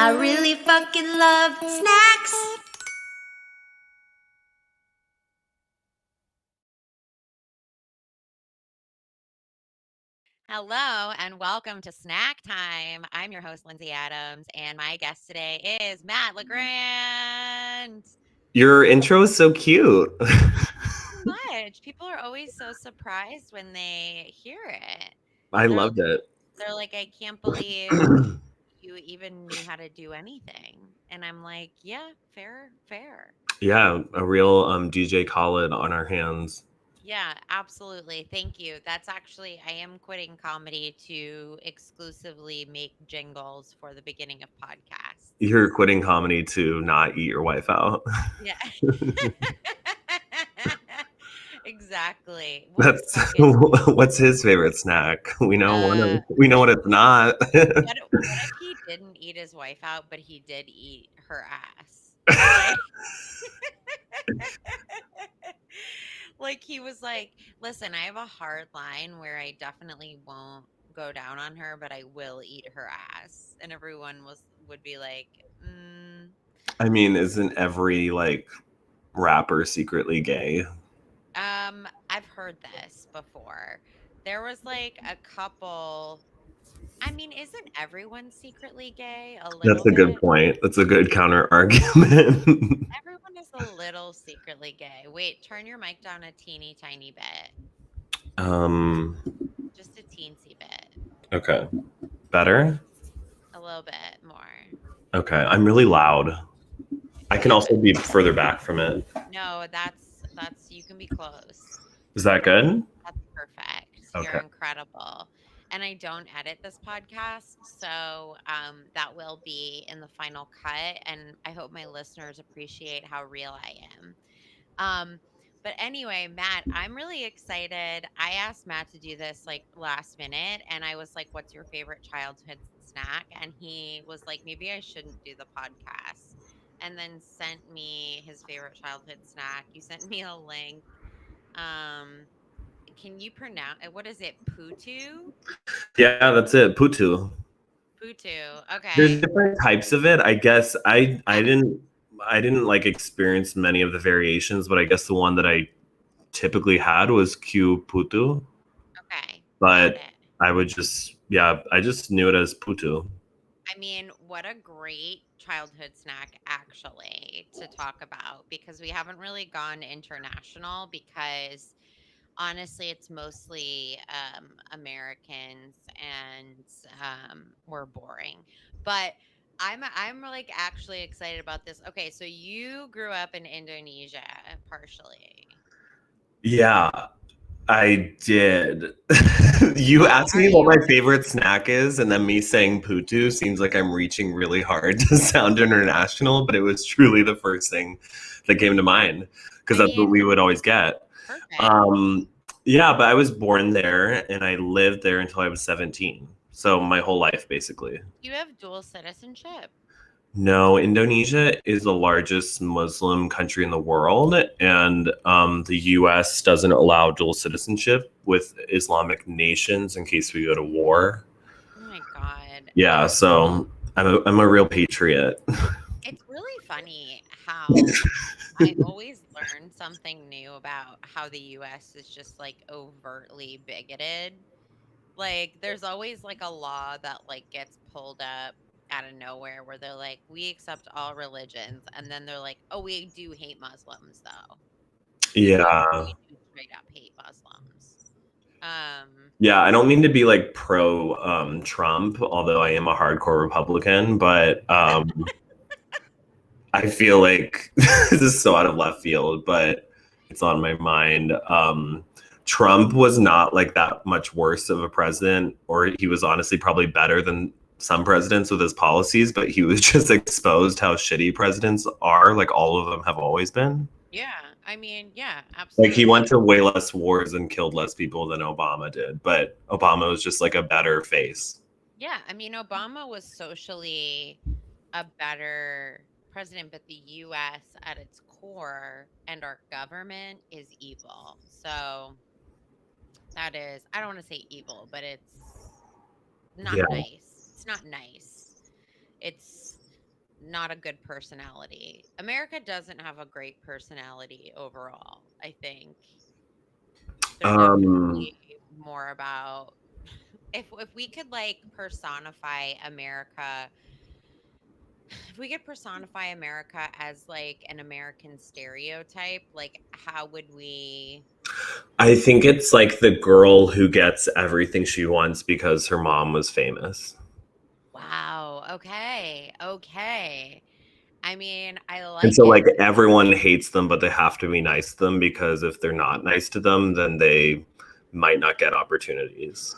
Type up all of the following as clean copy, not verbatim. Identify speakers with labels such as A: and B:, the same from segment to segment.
A: I really fucking love snacks.
B: Hello and welcome to Snack Time. I'm your host, Lindsay Adams, and my guest today is Matt LeGrande.
C: Your intro is so cute.
B: So much. People are always so surprised when they hear it.
C: I
B: They're
C: loved it.
B: they're like, I can't believe you even knew how to do anything. And I'm like, yeah, fair.
C: Yeah, a real DJ Khaled on our hands.
B: Yeah, absolutely. Thank you. That's actually, I am quitting comedy to exclusively make jingles for the beginning of podcasts.
C: You're quitting comedy to not eat your wife out.
B: Yeah. Exactly. What a
C: That's
B: fucking
C: what's his favorite snack. We know
B: uh
C: we know what it's not.
B: what if he didn't eat his wife out, but he did eat her ass? Like like he was like, "Listen, I have a hard line where I definitely won't go down on her, but I will eat her ass." And everyone would be like,
C: I mean, isn't every like rapper secretly gay?
B: I've heard this before. There was like a couple. I mean, isn't everyone secretly gay a
C: That's
B: little
C: a good
B: bit?
C: point. That's a good counter argument.
B: Everyone is a little secretly gay. Wait, turn your mic down a teeny tiny bit.
C: um
B: Just a teensy bit.
C: okay. Better?
B: A little bit more.
C: Okay. I'm really loud. I can
B: Yeah,
C: also
B: but
C: be further back from it.
B: no, that's you can be close.
C: Is that good?
B: That's perfect. You're
C: Okay.
B: incredible. And I don't edit this podcast, so that will be in the final cut. And I hope my listeners appreciate how real I am. Um, but anyway, Matt, I'm really excited. I asked Matt to do this like last minute, and I was like, "What's your favorite childhood snack?" And he was like, "Maybe I shouldn't do the podcast." And then sent me his favorite childhood snack. You sent me a link. Um, can you pronounce what is it? Putu?
C: Yeah, that's it. Putu.
B: Putu.
C: There's
B: Okay.
C: different types of it. I guess I
B: Yes.
C: didn't like experience many of the variations, but I guess the one that I typically had was Q Putu.
B: Okay. Got
C: But
B: it.
C: I would just I just knew it as Putu.
B: I mean, what a great childhood snack, actually, to talk about because we haven't really gone international because honestly, it's mostly Americans and we're boring. But I'm like actually excited about this. Okay, so you grew up in Indonesia partially.
C: Yeah, I did. You
B: How
C: asked
B: are
C: me what
B: you?
C: my favorite snack is, and then me saying Putu seems like I'm reaching really hard to sound international, but it was truly the first thing that came to mind because
B: I
C: that's what
B: mean,
C: we would always get.
B: perfect.
C: Um, yeah, but I was born there and I lived there until I was 17. So my whole life, basically.
B: You have dual citizenship.
C: No, Indonesia is the largest Muslim country in the world, and the US doesn't allow dual citizenship with Islamic nations in case we go to war.
B: Oh my God.
C: Yeah, so I'm a real patriot.
B: It's really funny how I always learn something new about how the US is just like overtly bigoted. Like there's always like a law that like gets pulled up out of nowhere where they're like, we accept all religions, and then they're like, oh, we do hate Muslims though. Like
C: Yeah.
B: we do straight up hate Muslims. Um,
C: Yeah, I don't mean to be like pro Trump, although I am a hardcore Republican, but I feel like this is so out of left field, but it's on my mind. Trump was not like that much worse of a president, or he was honestly probably better than some presidents with his policies, but he was just exposed how shitty presidents are, like all of them have always been.
B: yeah, I mean, yeah,
C: Like he went
B: absolutely.
C: to way less wars and killed less people than Obama did, but Obama was just like a better face.
B: Yeah, I mean, Obama was socially a better president, but the US at its core and our government is evil. So that is, I don't want to say evil, but it's not
C: Yeah.
B: nice. It's not nice. It's not a good personality. America doesn't have a great personality overall. I think they're
C: Um,
B: definitely more about if we could like personify America, if we could personify America as like an American stereotype, like how would we?
C: I think it's like the girl who gets everything she wants because her mom was famous.
B: Wow. Okay. Okay. I mean, I
C: And
B: like
C: so like
B: it.
C: everyone hates them, but they have to be nice to them because if they're not nice to them, then they might not get opportunities.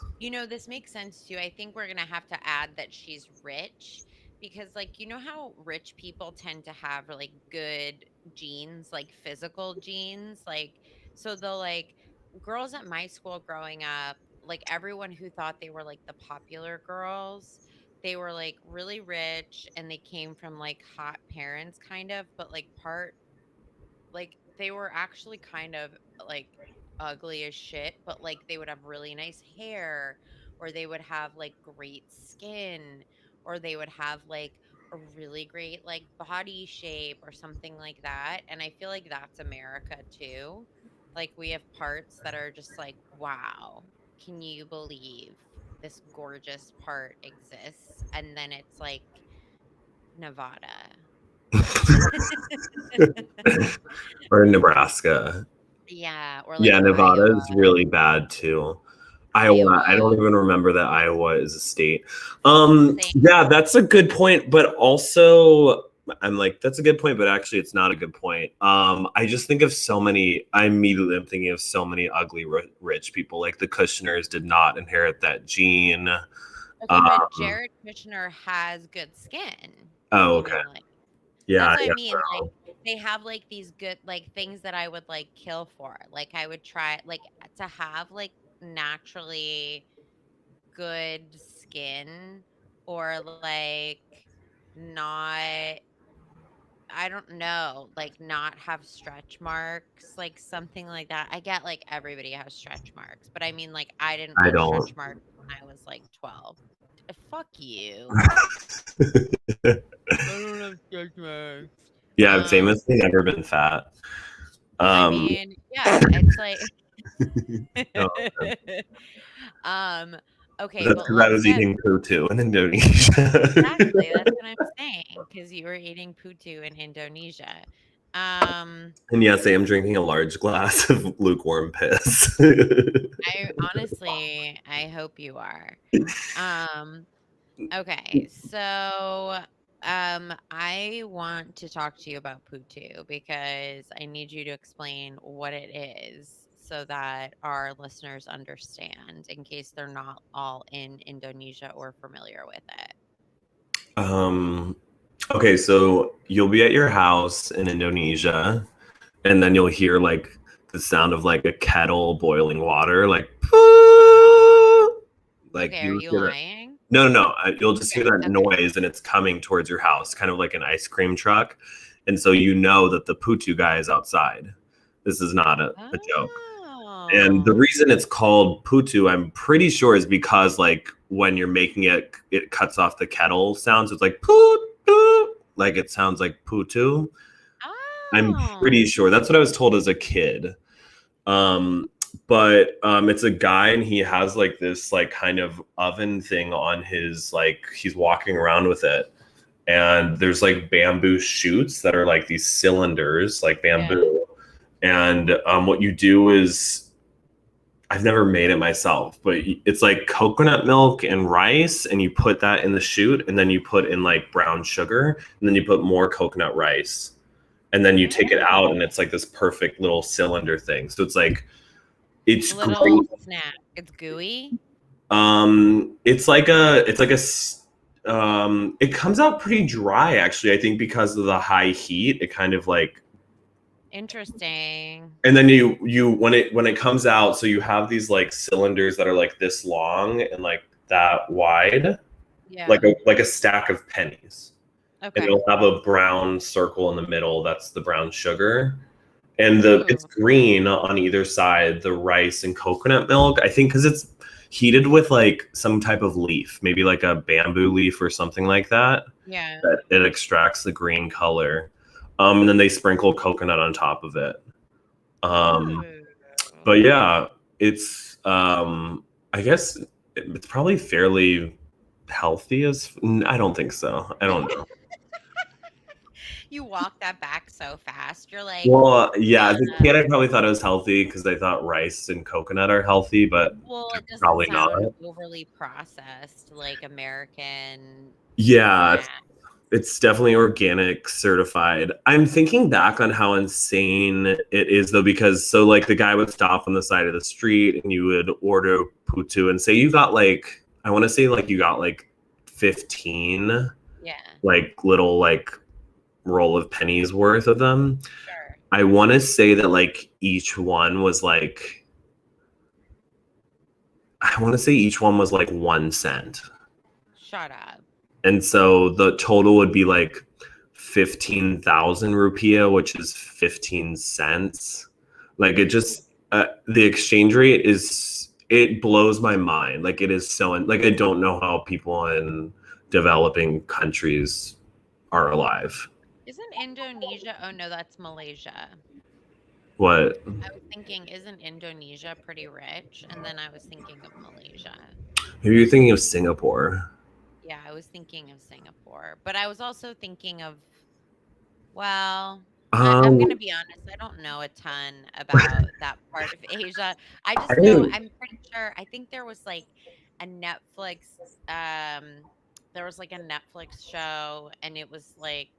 B: This makes sense too. I think we're gonna have to add that she's rich because, like, you know how rich people tend to have like good genes, like physical genes, like so they'll like girls at my school growing up, like everyone who thought they were like the popular girls, they were like really rich and they came from like hot parents, kind of, but like like they were actually kind of like ugly as shit, but like they would have really nice hair, or they would have like great skin, or they would have like a really great like body shape or something like that. And I feel like that's America too. Like we have parts that are just like, wow, can you believe this gorgeous part exists? And then it's like Nevada.
C: Or Nebraska.
B: Yeah, or like
C: Yeah, Nevada
B: Iowa.
C: is really bad too. Iowa, I
B: Iowa,
C: don't even remember that Iowa is a state.
B: same.
C: Yeah, that's a good point, but also I'm like, that's a good point, but actually it's not a good point. I just think of so many, I immediately am thinking of so many ugly rich people. Like the Kushners did not inherit that gene.
B: Okay, but
C: Um,
B: Jared Kushner has good skin,
C: oh, okay.
B: seemingly.
C: Yeah,
B: That's what I
C: yeah.
B: mean. Like they have like these good like things that I would like kill for. Like I would try like to have like naturally good skin, or like not, I don't know, like not have stretch marks, like something like that. I get like everybody has stretch marks, but I mean, like, I didn't
C: I
B: have
C: don't.
B: stretch marks when I was like 12. Fuck you. I don't have stretch marks.
C: Yeah, I've
B: Um,
C: famously never been fat.
B: I
C: Um,
B: mean, yeah, it's like,
C: no,
B: um, okay,
C: that's
B: but
C: because I
B: let's
C: was
B: get
C: eating Putu in Indonesia.
B: exactly. That's what I'm saying because you were eating putu in Indonesia. Um,
C: And yes, I am drinking a large glass of lukewarm piss.
B: I honestly, I hope you are. Um, okay, so I want to talk to you about Putu because I need you to explain what it is so that our listeners understand in case they're not all in Indonesia or familiar with it.
C: um, okay, so you'll be at your house in Indonesia, and then you'll hear like the sound of like a kettle boiling water, like
B: Okay, are
C: you
B: you
C: hear that.
B: lying?
C: No, no, no. You'll just hear
B: Okay,
C: that
B: okay.
C: noise, and it's coming towards your house, kind of like an ice cream truck. And so you know that the Putu guy is outside. This is not a joke. And the
B: Oh.
C: reason it's called Putu, I'm pretty sure, is because like when you're making it, it cuts off the kettle sounds. So it's like Putu, like it sounds like Putu. I'm
B: Oh.
C: pretty sure that's what I was told as a kid. Um, but it's a guy and he has like this like kind of oven thing on his like he's walking around with it. And there's like bamboo shoots that are like these cylinders, like
B: Yeah.
C: bamboo. And what you do is I've never made it myself, but it's like coconut milk and rice, and you put that in the chute, and then you put in like brown sugar, and then you put more coconut rice, and then you take it out, and it's like this perfect little cylinder thing. So it's like it's
B: Little
C: great.
B: snack. It's gooey.
C: It comes out pretty dry actually. I think because of the high heat, it kind of like
B: Interesting.
C: and then you when it comes out, so you have these like cylinders that are like this long and like that wide,
B: Yeah.
C: like a stack of pennies, and
B: Okay.
C: it'll have a brown circle in the middle. That's the brown sugar, And it's
B: Ooh.
C: green on either side, the rice and coconut milk. I think because it's heated with like some type of leaf, maybe like a bamboo leaf or something like that,
B: Yeah.
C: that it extracts the green color. And then they sprinkle coconut on top of it. Um,
B: Ooh.
C: but yeah, it's I guess it's probably fairly healthy as I don't think so. I don't know.
B: You walk that back so fast. You're like,
C: Well, yeah, as a
B: uh,
C: kid, I probably thought it was healthy because I thought rice and coconut are healthy, but
B: well,
C: they're
B: it doesn't
C: probably not.
B: sound overly processed like American
C: Yeah,
B: snack.
C: it's definitely organic certified. I'm thinking back on how insane it is though, because so like the guy would stop on the side of the street and you would order Putu and say you got like, I want to say like you got like 15
B: Yeah,
C: like little like roll of pennies worth of them.
B: sure.
C: I want to say that like each one was like, I want to say each one was like 1 cent.
B: Shut up.
C: And so the total would be like 15,000 rupiah, which is 15 cents. Like it just, the exchange rate is, it blows my mind. Like it is so, like I don't know how people in developing countries are alive.
B: Isn't Indonesia? Oh no, that's Malaysia.
C: What?
B: I was thinking, isn't Indonesia pretty rich? And then I was thinking of Malaysia.
C: Maybe you're thinking of Singapore.
B: Yeah, I was thinking of Singapore, but I was also thinking of, well, I'm
C: Um,
B: gonna be honest, I don't know a ton about that part of Asia. I
C: I
B: just know
C: didn't,
B: I'm pretty sure I think there was like a Netflix um there was like a Netflix show and it was like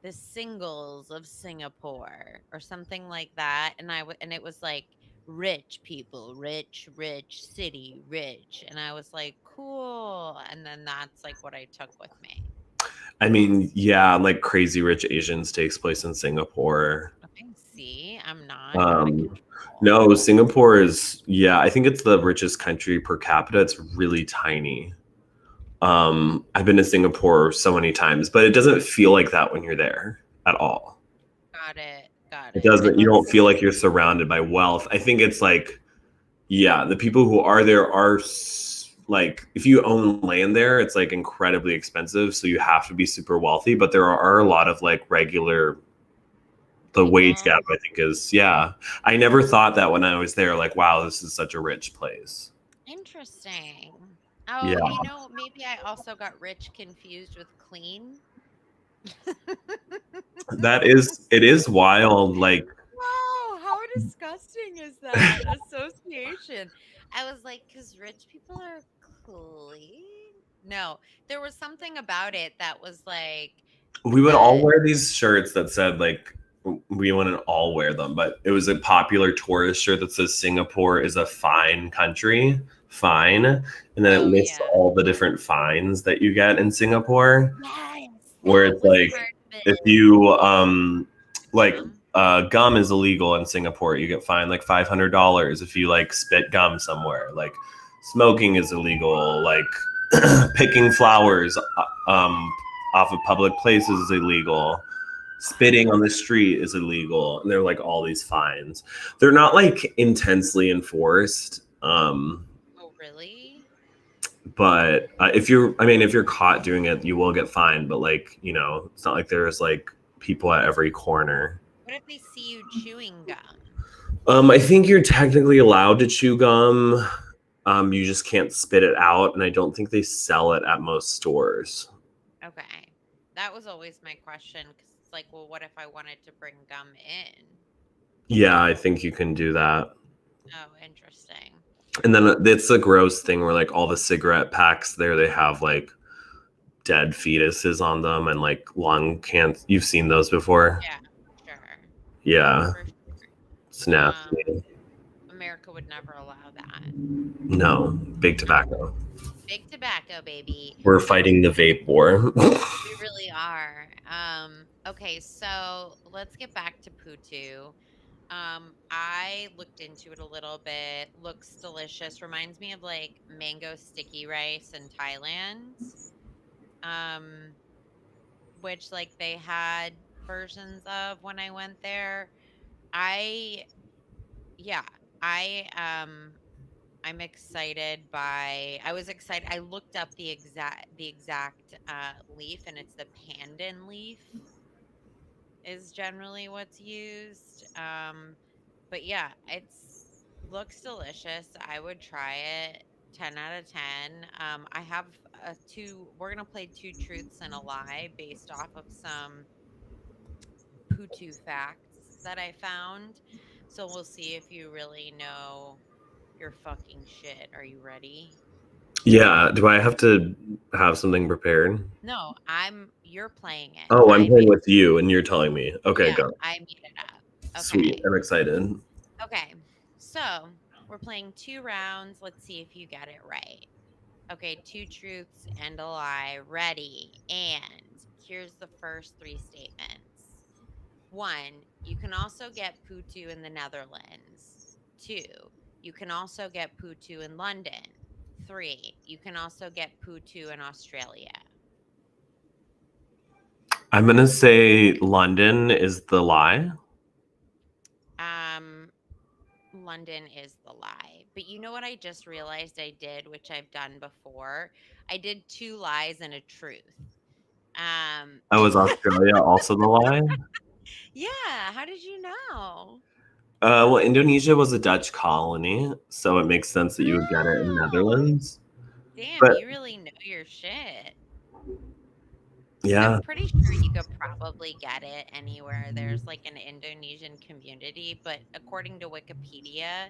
B: the singles of Singapore or something like that and it was like rich people, rich city, rich and I was like cool and then that's like what I took with me.
C: I mean, yeah, like Crazy Rich Asians takes place in Singapore.
B: Okay, see, I'm not out of
C: Um,
B: control.
C: no, Singapore is, yeah, I think it's the richest country per capita. It's really tiny. I've been to Singapore so many times, but it doesn't feel like that when you're there at all.
B: Got it. Got
C: It
B: it. It
C: doesn't, you don't
B: looks
C: feel like you're surrounded by wealth. I think it's like, yeah, the people who are there are like, if you own land there, it's like incredibly expensive. So you have to be super wealthy, but there are a lot of like regular, the wage
B: people.
C: gap, I think is, yeah. I never thought that when I was there, like, wow, this is such a rich place.
B: Interesting.
C: Yeah,
B: Oh, maybe I also got rich confused with clean.
C: it is wild. Like,
B: Wow, how disgusting is that association? I was like, because rich people are clean? No, there was something about it that was like,
C: we would
B: uh,
C: all wear these shirts that said, like, we wouldn't all wear them, but it was a popular tourist shirt that says Singapore is a fine country, fine. And then it
B: oh
C: lists
B: yeah.
C: all the different fines that you get in Singapore,
B: Yes,
C: where
B: that
C: it's
B: was
C: like,
B: part of
C: if
B: it.
C: you, like,
B: Gum.
C: gum is illegal in Singapore, you get fined like $500 if you like spit gum somewhere. Like, smoking is illegal. Like, picking flowers off of public places is illegal. Spitting on the street is illegal. And they're like all these fines. They're not like intensely enforced.
B: Oh, really?
C: But if you're, I mean, if you're caught doing it, you will get fined. But like, it's not like there's like people at every corner.
B: What if they see you chewing gum?
C: I think you're technically allowed to chew gum. You just can't spit it out, and I don't think they sell it at most stores.
B: Okay. That was always my question because it's like, well, what if I wanted to bring gum in?
C: Yeah, I think you can do that.
B: Oh, interesting.
C: And then it's a gross thing where like all the cigarette packs there, they have like dead fetuses on them and like lung cancer. You've seen those before?
B: Yeah, sure.
C: Yeah,
B: For sure.
C: it's
B: Um,
C: nasty.
B: America would never allow that.
C: No, big
B: No.
C: tobacco.
B: Big tobacco, baby.
C: We're
B: We
C: fighting the vape war.
B: we really are. Okay, so let's get back to Putu. I looked into it a little bit. Looks delicious. Reminds me of like mango sticky rice in Thailand. Um, which like they had versions of when I went there. I yeah, I I'm excited by I was excited. I looked up the exact leaf, and it's the pandan leaf is generally what's used. But yeah, it's looks delicious. I would try it. 10 out of 10. I have we're gonna play two truths and a lie based off of some Putu facts that I found. So we'll see if you really know your fucking shit. Are you ready?
C: Yeah. Do I have to have something prepared?
B: No, you're playing it.
C: Oh, I'm playing with you and you're telling me. Okay,
B: Yeah,
C: go.
B: I made it up.
C: Sweet.
B: Okay.
C: I'm excited.
B: Okay. So we're playing 2 rounds. Let's see if you get it right. Okay, two truths and a lie. Ready. And here's the first three statements. One, you can also get Putu in the Netherlands. Two, you can also get Putu in London. Three, you can also get Putu in Australia.
C: I'm going to say London is the lie.
B: Um, London is the lie. But you know what I just realized I did, which I've done before? I did two lies and a truth.
C: Oh, is Australia also the lie?
B: Yeah, how did you know?
C: Well, Indonesia was a Dutch colony, so it makes sense that you would get it in
B: Oh,
C: Netherlands.
B: damn,
C: But
B: you really know your shit. I'm
C: yeah,
B: pretty sure you could probably get it anywhere. There's like an Indonesian community, but according to Wikipedia,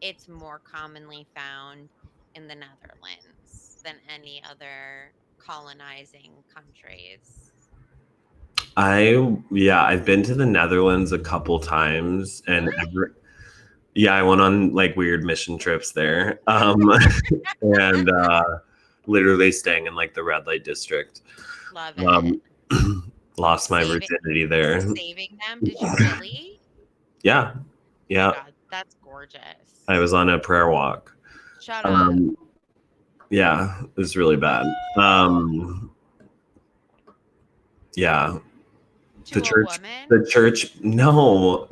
B: it's more commonly found in the Netherlands than any other colonizing countries.
C: I've been to the Netherlands a couple times, and
B: Really?
C: yeah, I went on like weird mission trips there. And literally staying in like the red light district.
B: Love it.
C: Um, lost my
B: Saving
C: virginity there.
B: saving them. Did you really?
C: Yeah,
B: Oh my
C: yeah.
B: God, that's gorgeous.
C: I was on a prayer walk.
B: Shut up.
C: Um, yeah, it was really bad. Yeah, the
B: To a
C: church,
B: woman?
C: the church, no.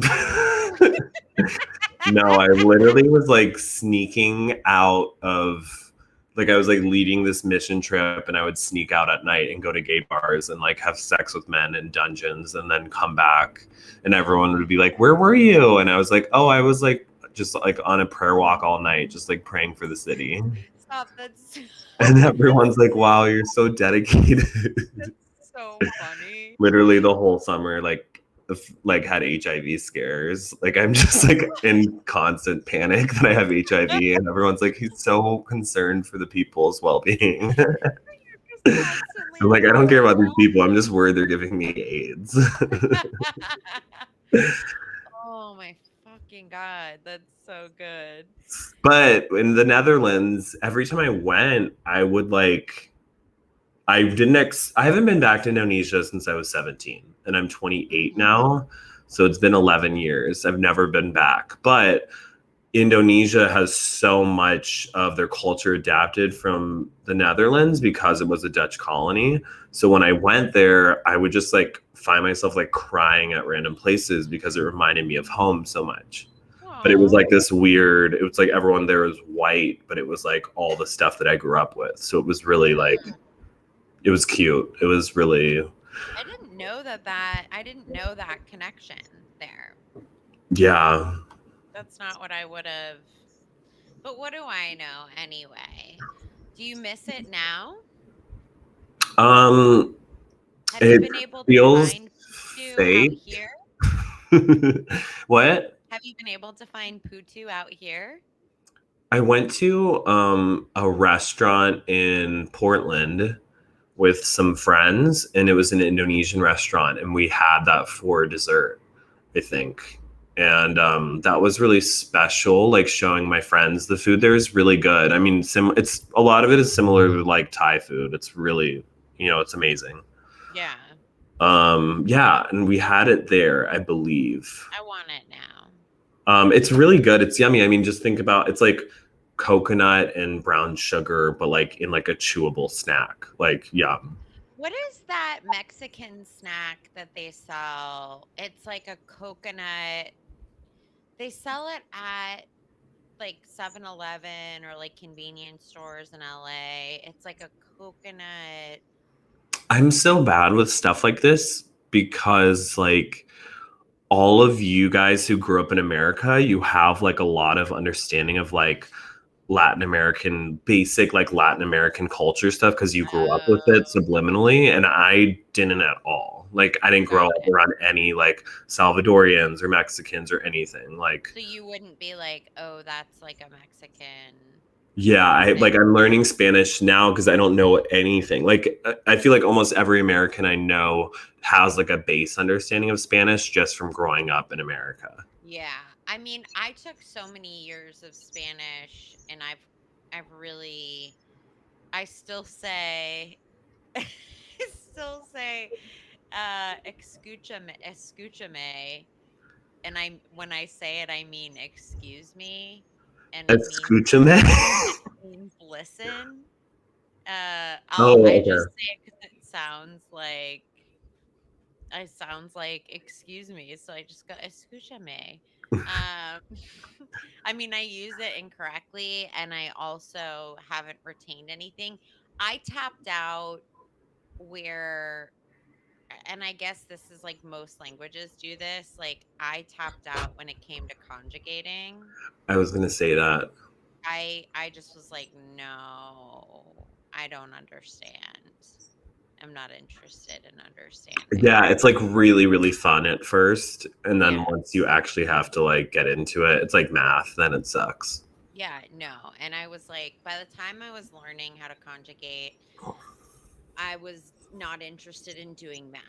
C: No, I literally was like sneaking out of, like, I was like leading this mission trip and I would sneak out at night and go to gay bars and like have sex with men in dungeons and then come back and everyone would be like, "Where were you?" And I was like, "Oh, I was like just like on a prayer walk all night, just like praying for the city."
B: Stop. That's
C: And everyone's like, "Wow, you're so dedicated."
B: that's so funny.
C: Literally the whole summer, like had HIV scares. Like I'm just like in constant panic that I have HIV, and everyone's like, he's so concerned for the people's well-being.
B: You're just constantly
C: I'm like, I
B: like,
C: don't care about these
B: oh.
C: people. I'm just worried they're giving me AIDS.
B: Oh my fucking God. That's so good.
C: But in the Netherlands, every time I went, I would like I haven't been back to Indonesia since I was 17 and I'm 28 now. So it's been 11 years. I've never been back. But Indonesia has so much of their culture adapted from the Netherlands because it was a Dutch colony. So when I went there, I would just like find myself like crying at random places because it reminded me of home so much. But it was
B: Aw.
C: like this weird, it was like everyone there was white, but it was like all the stuff that I grew up with. So it was really like, it was cute. It was really,
B: I didn't know that connection there.
C: yeah.
B: That's not what I would have. But what do I know anyway? Do you miss it now?
C: Um,
B: Have you
C: it
B: been able to
C: feels
B: find Putu out
C: fake.
B: here?
C: What?
B: Have you been able to find Putu out here?
C: I went to a restaurant in Portland with some friends, and it was an Indonesian restaurant, and we had that for dessert, I think. And that was really special, like showing my friends the food there is really good. I mean, it's a lot of it is similar to like Thai food. It's really, it's amazing.
B: Yeah,
C: Yeah, and we had it there, I believe.
B: I want it now.
C: It's really good. It's yummy. I mean, just think about it's like coconut and brown sugar, but like in like a chewable snack. Like, yum.
B: What is that Mexican snack that they sell? It's like a coconut. They sell it at like 7-Eleven or like convenience stores in LA. It's like a coconut.
C: I'm so bad with stuff like this because like all of you guys who grew up in America, you have like a lot of understanding of like Latin American basic like Latin American culture stuff because you grew up with it
B: Oh,
C: subliminally and I didn't at all. Like I didn't grow
B: got
C: up
B: it.
C: around any like Salvadorians or Mexicans or anything. Like
B: So you wouldn't be like, oh, that's like a Mexican
C: yeah,
B: thing.
C: I'm learning Spanish now because I don't know anything. Like I feel like almost every American I know has like a base understanding of Spanish just from growing up in America.
B: Yeah. I mean, I took so many years of Spanish and I've really I still say I still say escúchame, and I when I say it I mean excuse me, and
C: Escúchame.
B: it means listen. I
C: Oh,
B: just
C: okay.
B: say it because it sounds like excuse me, so I just go escúchame. Um, I mean, I use it incorrectly, and I also haven't retained anything. I tapped out where, and I guess this is like most languages do this. Like, I tapped out when it came to conjugating.
C: I was gonna say that.
B: I just was like, no, I don't understand. I'm not interested in
C: Yeah,
B: understanding.
C: it's like really, really fun at first. And then
B: Yeah.
C: once you actually have to like get into it, it's like math, then it sucks.
B: Yeah, no. And I was like, by the time I was learning how to conjugate, I was not interested in doing math.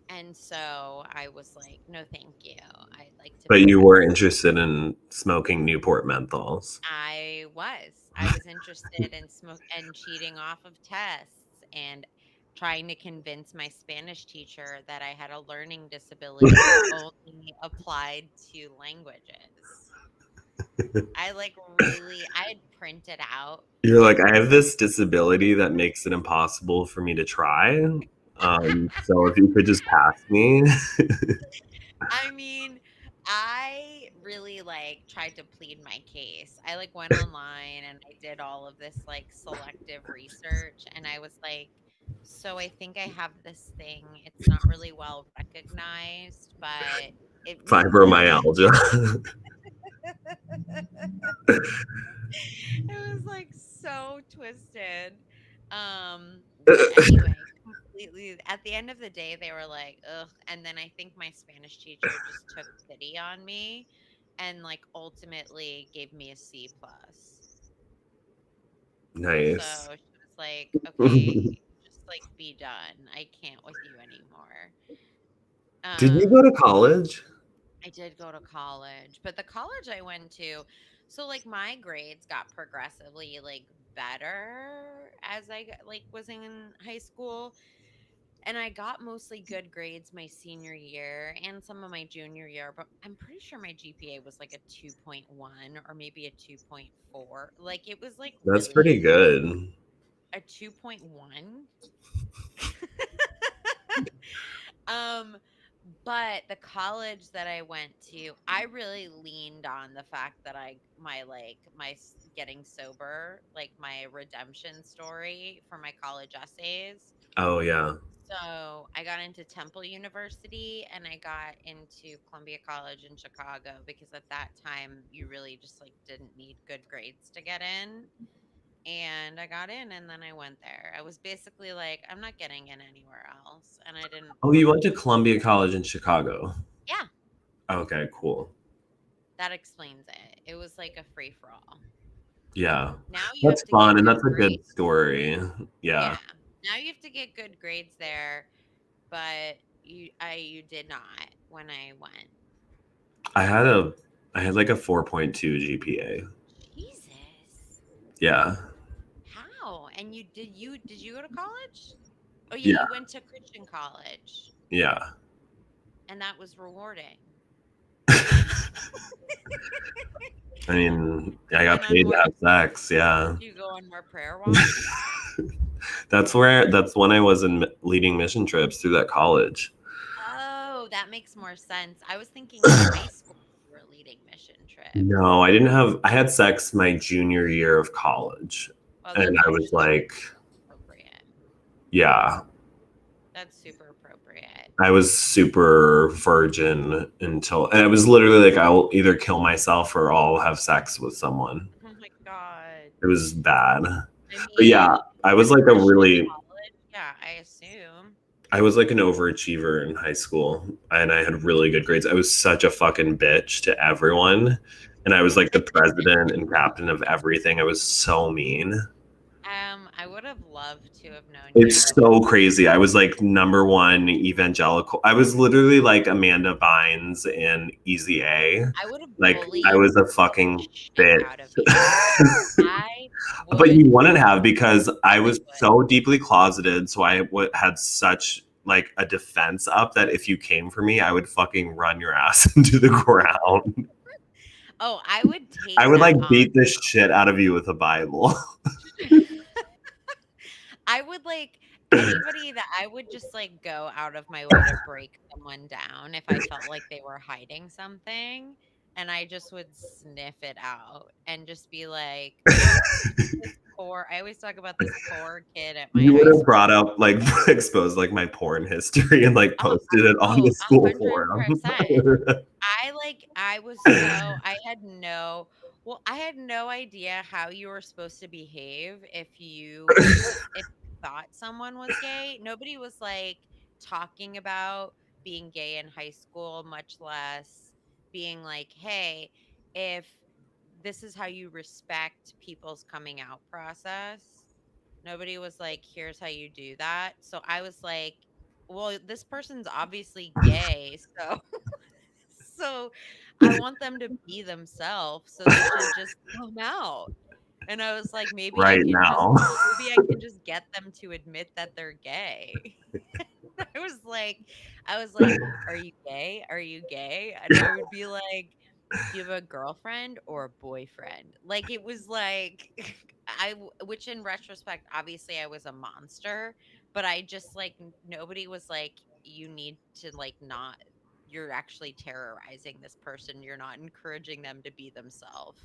B: And so I was like, no, thank you. I like to
C: But
B: be
C: you were
B: present.
C: interested in smoking Newport menthols.
B: I was. I was interested in smoke and cheating off of tests and trying to convince my Spanish teacher that I had a learning disability that only applied to languages. I had printed out
C: You're like,
B: like
C: I have this disability that makes it impossible for me to try. So if you could just pass me.
B: I mean, I really like tried to plead my case. I like went online and I did all of this like selective research and I was like, so I think I have this thing. It's not really well recognized, but it means this.
C: Fibromyalgia.
B: It was like so twisted. But anyway, completely at the end of the day they were like, ugh, and then I think my Spanish teacher just took pity on me and like ultimately gave me a C plus.
C: Nice.
B: So she was like, okay, just like be done. I can't with you anymore.
C: Did you go
B: Um
C: to college?
B: I did go to college, but the college I went to, so like my grades got progressively like better as like was in high school, and I got mostly good grades my senior year and some of my junior year, but I'm pretty sure my GPA was like a 2.1 or maybe a 2.4. Like it was like
C: That's pretty
B: really
C: good.
B: a 2.1. um But the college that I went to, I really leaned on the fact that getting sober, like my redemption story for my college essays.
C: Oh yeah.
B: So I got into Temple University and I got into Columbia College in Chicago because at that time you really just like didn't need good grades to get in. And I got in and then I went there. I was basically like, I'm not getting in anywhere else. And I didn't
C: Oh, you
B: want
C: went to Columbia College in Chicago.
B: Yeah,
C: Okay, cool.
B: that explains it. It was like a free for all.
C: Yeah.
B: Now you
C: That's
B: have to
C: fun
B: get
C: and
B: good
C: that's a
B: grades.
C: good story. Yeah.
B: Yeah. Now you have to get good grades there, but you did not when I went.
C: I had a I had like a 4.2 GPA.
B: Jesus.
C: Yeah.
B: How? And you go to college? Oh yeah,
C: Yeah.
B: you went to Christian college
C: Yeah.
B: and that was rewarding.
C: I mean, I got
B: Went on
C: paid to
B: more
C: have sex. Yeah.
B: You go on more prayer walks?
C: That's when I was in leading mission trips through that college.
B: Oh, that makes more sense. I was thinking in high school you were leading mission trips?
C: No, I had sex my junior year of college.
B: Well,
C: And
B: that's
C: I was
B: actually
C: like,
B: appropriate.
C: yeah,
B: That's super appropriate.
C: I was super virgin and I was literally like, I'll either kill myself or I'll have sex with someone.
B: Oh my God.
C: It was bad.
B: I
C: But yeah,
B: mean, yeah, I assume.
C: I was like an overachiever in high school and I had really good grades. I was such a fucking bitch to everyone. And I was like the president and captain of everything. I was so mean.
B: I would have loved to have known you.
C: It's so crazy. I was like number one evangelical. I was literally like Amanda Bynes in Easy A.
B: I would have
C: Like I
B: bullied
C: was a
B: the
C: fucking
B: shit
C: bitch.
B: out of you. I
C: But
B: would
C: you wouldn't have because I
B: really
C: was
B: would.
C: so deeply closeted. So I had such like a defense up that if you came for me, I would fucking run your ass into the ground.
B: Oh, I would take
C: I would
B: that
C: like
B: on.
C: beat the shit out of you with a Bible.
B: I would like anybody that I would just like go out of my way to break someone down if I felt like they were hiding something. And I just would sniff it out and just be like, I always talk about this poor kid at my
C: You would
B: high
C: have
B: school.
C: brought up like exposed like my porn history and like posted it on
B: Oh,
C: the school forum.
B: 100%. I was so I had no idea how you were supposed to behave if you thought someone was gay. Nobody was like talking about being gay in high school, much less being like, "Hey, if this is how you respect people's coming out process." Nobody was like, "Here's how you do that." So I was like, "Well, this person's obviously gay, so so I want them to be themselves, so they should just come out." And I was like,
C: Right now.
B: maybe I can just get them to admit that they're gay." I was like "Are you gay? Are you gay?" And I would be like, "Do you have a girlfriend or a boyfriend?" Like it was like which in retrospect, obviously I was a monster, but I just like nobody was like, "You need to like not. You're actually terrorizing this person. You're not encouraging them to be themselves."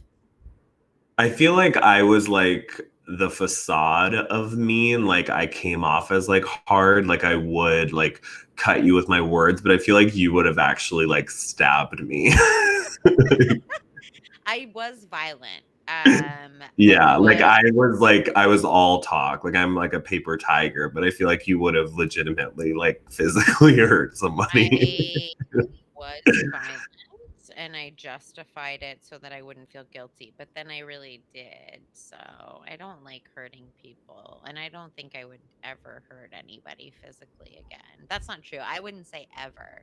C: I feel like I was like the facade of mean. Like I came off as like hard. Like I would like cut you with my words, but I feel like you would have actually like stabbed me.
B: I was violent. I
C: Yeah,
B: was
C: like I was all talk. Like I'm like a paper tiger, but I feel like you would have legitimately like physically hurt somebody.
B: I was violent and I justified it so that I wouldn't feel guilty, but then I really did. So I don't like hurting people, and I don't think I would ever hurt anybody physically again. That's not true. I wouldn't say ever,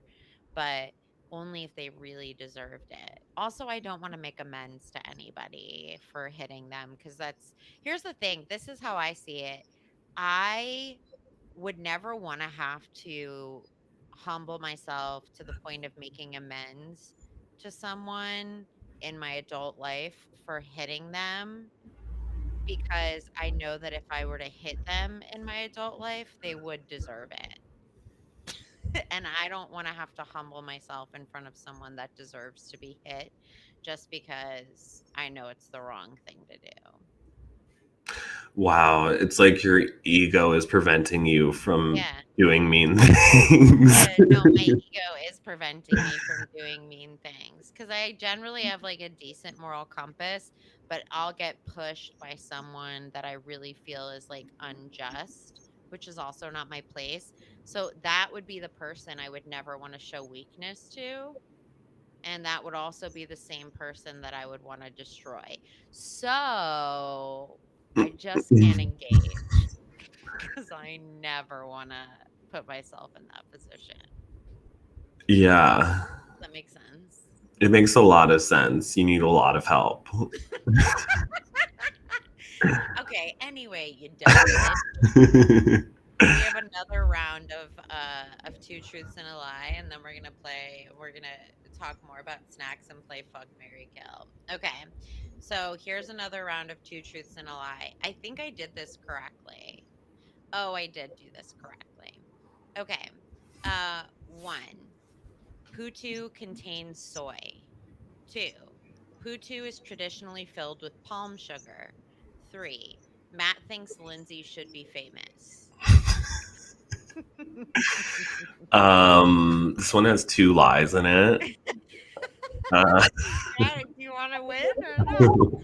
B: but only if they really deserved it. Also, I don't want to make amends to anybody for hitting them because here's the thing. This is how I see it. I would never want to have to humble myself to the point of making amends to someone in my adult life for hitting them because I know that if I were to hit them in my adult life, they would deserve it. And I don't want to have to humble myself in front of someone that deserves to be hit just because I know it's the wrong thing to do.
C: Wow, it's like your ego is preventing you from
B: Yeah.
C: doing mean things.
B: No, my ego is preventing me from doing mean things because I generally have like a decent moral compass, but I'll get pushed by someone that I really feel is like unjust, which is also not my place. So that would be the person I would never want to show weakness to. And that would also be the same person that I would want to destroy. So I just can't engage because I never want to put myself in that position.
C: Yeah,
B: Does that make sense?
C: it makes a lot of sense. You need a lot of help.
B: Okay, anyway, you dumb bitch. We have another round of two truths and a lie, and then we're gonna talk more about snacks and play fuck Mary Kill. Okay. So here's another round of two truths and a lie. I think I did this correctly. Oh, I did do this correctly. Okay. One. Putu contains soy. Two. Putu is traditionally filled with palm sugar. 3. Matt thinks Lindsay should be famous.
C: This one has 2 lies in it.
B: Yeah, do you want to win or no?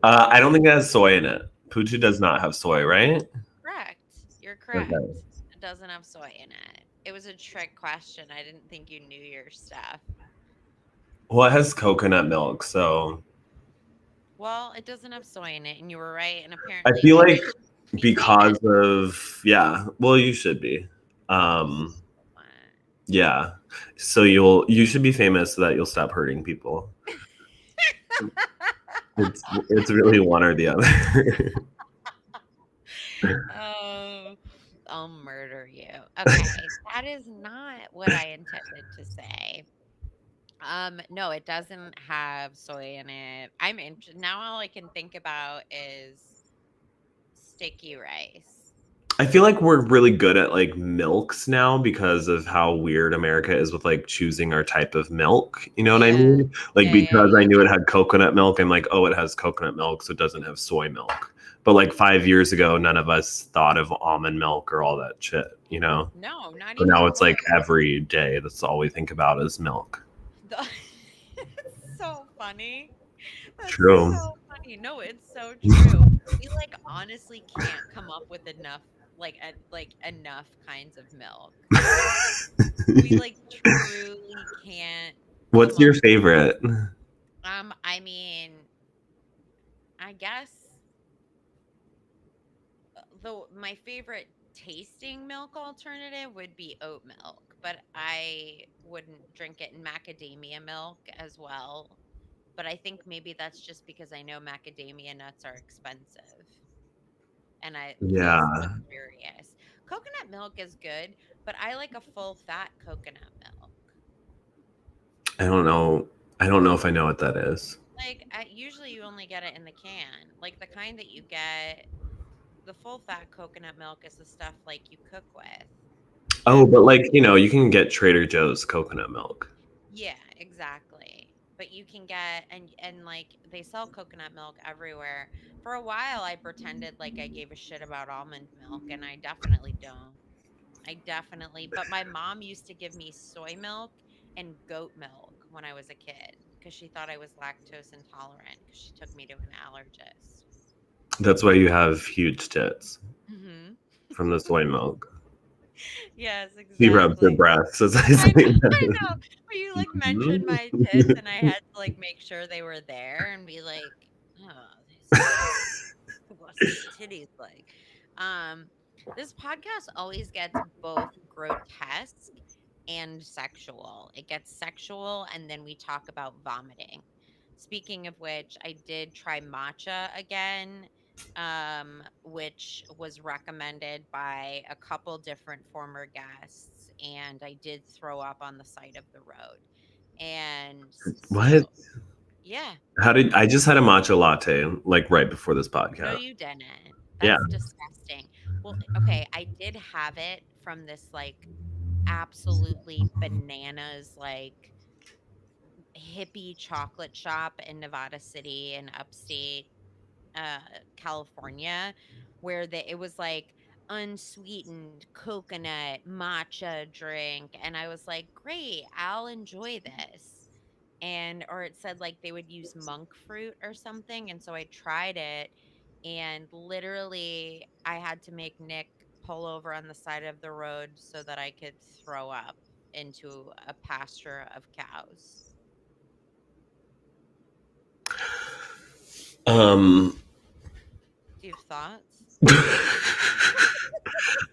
C: I don't think it has soy in it. Putu does not have soy, right?
B: Correct. You're
C: Okay.
B: correct. It doesn't have soy in it. It was a trick question. I didn't think you knew your stuff.
C: Well, it has coconut milk, so
B: Well, it doesn't have soy in it, and you were right. And
C: I
B: apparently,
C: feel
B: Lindsay
C: like
B: should be
C: because
B: famous.
C: of well, you should be. Yeah. So you should be famous so that you'll stop hurting people. It's really one or the other.
B: Oh, I'll murder you. Okay, that is not what I intended to say. No, it doesn't have soy in it. Now. All I can think about is sticky rice.
C: I feel like we're really good at like milks now because of how weird America is with like choosing our type of milk. You know what I
B: Yeah,
C: mean? Like
B: yeah,
C: because I
B: yeah.
C: knew it had coconut milk, I'm like, oh, it has coconut milk, so it doesn't have soy milk. But like 5 years ago, none of us thought of almond milk or all that shit, you know?
B: No, not
C: But
B: even
C: now it's
B: close.
C: like every day, that's all we think about is milk.
B: The- it's so funny. That's
C: True.
B: so funny. No, it's so true. We like honestly can't come up with enough like enough kinds of milk. We like truly can't come
C: What's
B: up
C: your favorite?
B: I mean, I guess my favorite tasting milk alternative would be oat milk, but I wouldn't drink it in macadamia milk as well. But I think maybe that's just because I know macadamia nuts are expensive and I feels
C: Yeah.
B: luxurious. Coconut milk is good, but I like a full fat coconut milk.
C: I don't know. I don't know if I know what that is.
B: Like usually you only get it in the can. Like the kind that you get, the full fat coconut milk is the stuff like you cook with.
C: Oh,
B: And
C: but like, you can get Trader Joe's coconut milk.
B: yeah, exactly. But you can get and like they sell coconut milk everywhere. For a while I pretended like I gave a shit about almond milk and I definitely don't. But my mom used to give me soy milk and goat milk when I was a kid because she thought I was lactose intolerant because she took me to an allergist.
C: That's why you have huge tits
B: Mhm.
C: from the soy milk.
B: Yes,
C: She rubs her
B: exactly.
C: breasts as I
B: I
C: say
B: know, I
C: that.
B: know. But you like mentioned
C: Mhm.
B: my tits, and I had to like make sure they were there and be like, "Oh, these what's these titties like?" Um, this podcast always gets both grotesque and sexual. It gets sexual, and then we talk about vomiting. Speaking of which, I did try matcha again, which was recommended by a couple different former guests, and I did throw up on the side of the road. And
C: What?
B: so, yeah,
C: How did I just had a matcha latte like right before this
B: no,
C: podcast?
B: you didn't.
C: Yeah.
B: That's disgusting. Well, okay, I did have it from this like absolutely bananas, like hippie chocolate shop in Nevada City in upstate uh California where it was like unsweetened coconut matcha drink and I was like, "Great, I'll enjoy this." And or it said like they would use monk fruit or something and so I tried it and literally I had to make Nick pull over on the side of the road so that I could throw up into a pasture of cows.
C: Um
B: Do you have thoughts?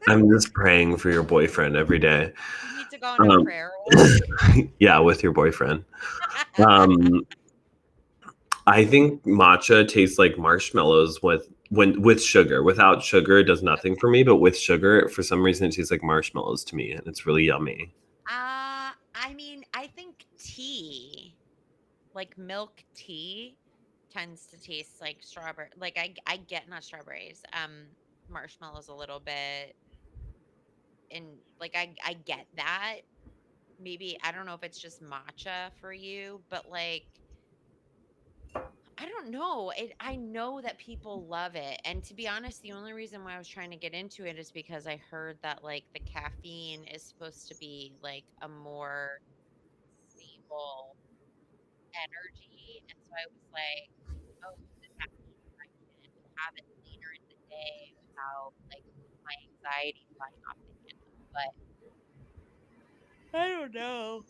C: I'm just praying for your boyfriend every day.
B: You need to go on a
C: Um
B: prayer walk.
C: yeah, with your boyfriend. Um I think matcha tastes like marshmallows with sugar. Without sugar, it does nothing for me, but with sugar, for some reason, it tastes like marshmallows to me, and it's really yummy.
B: I mean, I think tea, like milk tea, tends to taste like strawberry. Like I get not strawberries, marshmallows a little bit, and like I get that. Maybe I don't know if it's just matcha for you, but like I don't know. I know that people love it. And to be honest, the only reason why I was trying to get into it is because I heard that like the caffeine is supposed to be like a more stable energy. And so I was like, oh, does that mean I can have it later in the day without like my anxiety flying off the handle? But I don't know.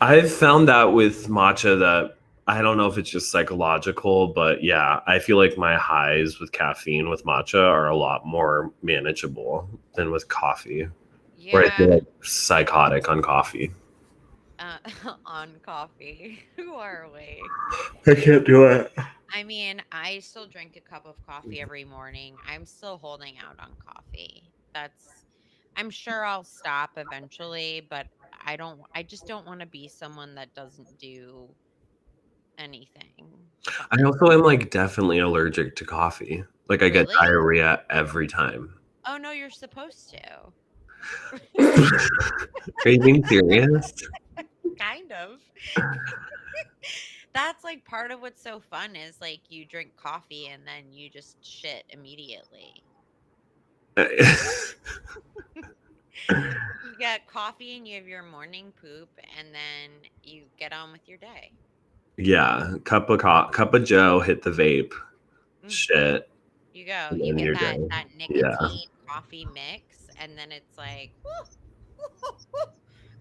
C: I've found that with matcha that I don't know if it's just psychological, but yeah, I feel like my highs with caffeine with matcha are a lot more manageable than with coffee, where I
B: Yeah,
C: feel like psychotic on coffee.
B: uh, on coffee. Who are we?
C: I can't do it.
B: I mean, I still drink a cup of coffee every morning. I'm still holding out on coffee. I'm sure I'll stop eventually, but I just don't want to be someone that doesn't do anything
C: I
B: fun.
C: also am like definitely allergic to coffee. Like I get
B: Really?
C: diarrhea every time.
B: Oh no, you're supposed to.
C: Are you being serious?
B: Kind of. That's like part of what's so fun is like you drink coffee and then you just shit immediately. You get coffee and you have your morning poop and then you get on with your day.
C: Yeah, cup of Joe, hit the vape,
B: Mm,
C: shit,
B: you go.
C: and
B: You
C: then
B: get
C: you're
B: that
C: done.
B: that
C: Yeah.
B: nicotine coffee mix and then it's like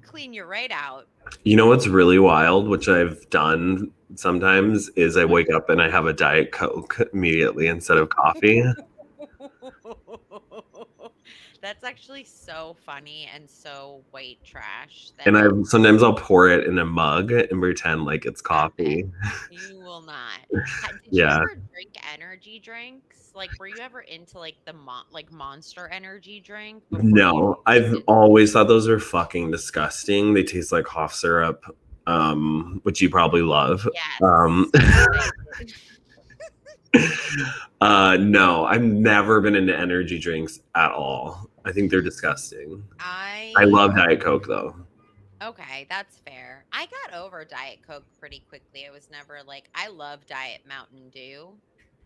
B: clean you right out.
C: You know what's really wild, which I've done sometimes, is I
B: What?
C: wake up and I have a Diet Coke immediately instead of coffee.
B: That's actually so funny and so white trash
C: And
B: that
C: I
B: it
C: sometimes I'll pour it in a mug and pretend like it's
B: stop it.
C: coffee.
B: You will not. Did you
C: Yeah.
B: ever drink energy drinks? Like, were you ever into like the like Monster energy drink before you
C: No,
B: moved
C: I've
B: in?
C: always thought those are fucking disgusting. They taste like cough syrup, which you probably love.
B: Yes.
C: Um,
B: Yes, I did.
C: no, I've never been into energy drinks at all. I think they're disgusting. I
B: I
C: love Diet Coke though.
B: Okay, that's fair. I got over Diet Coke pretty quickly. It was never like I love Diet Mountain Dew.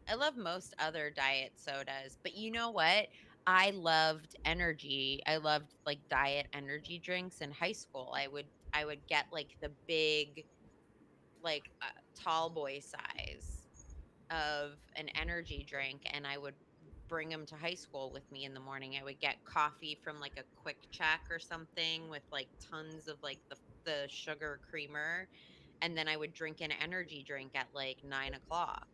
B: I love most other diet sodas, but you know what? I loved energy. I loved like diet energy drinks in high school. I would get like the big like tall boy size of an energy drink and I would bring them to high school with me in the morning. I would get coffee from like a quick check or something with like tons of like the sugar creamer. And then I would drink an energy drink at like 9 o'clock.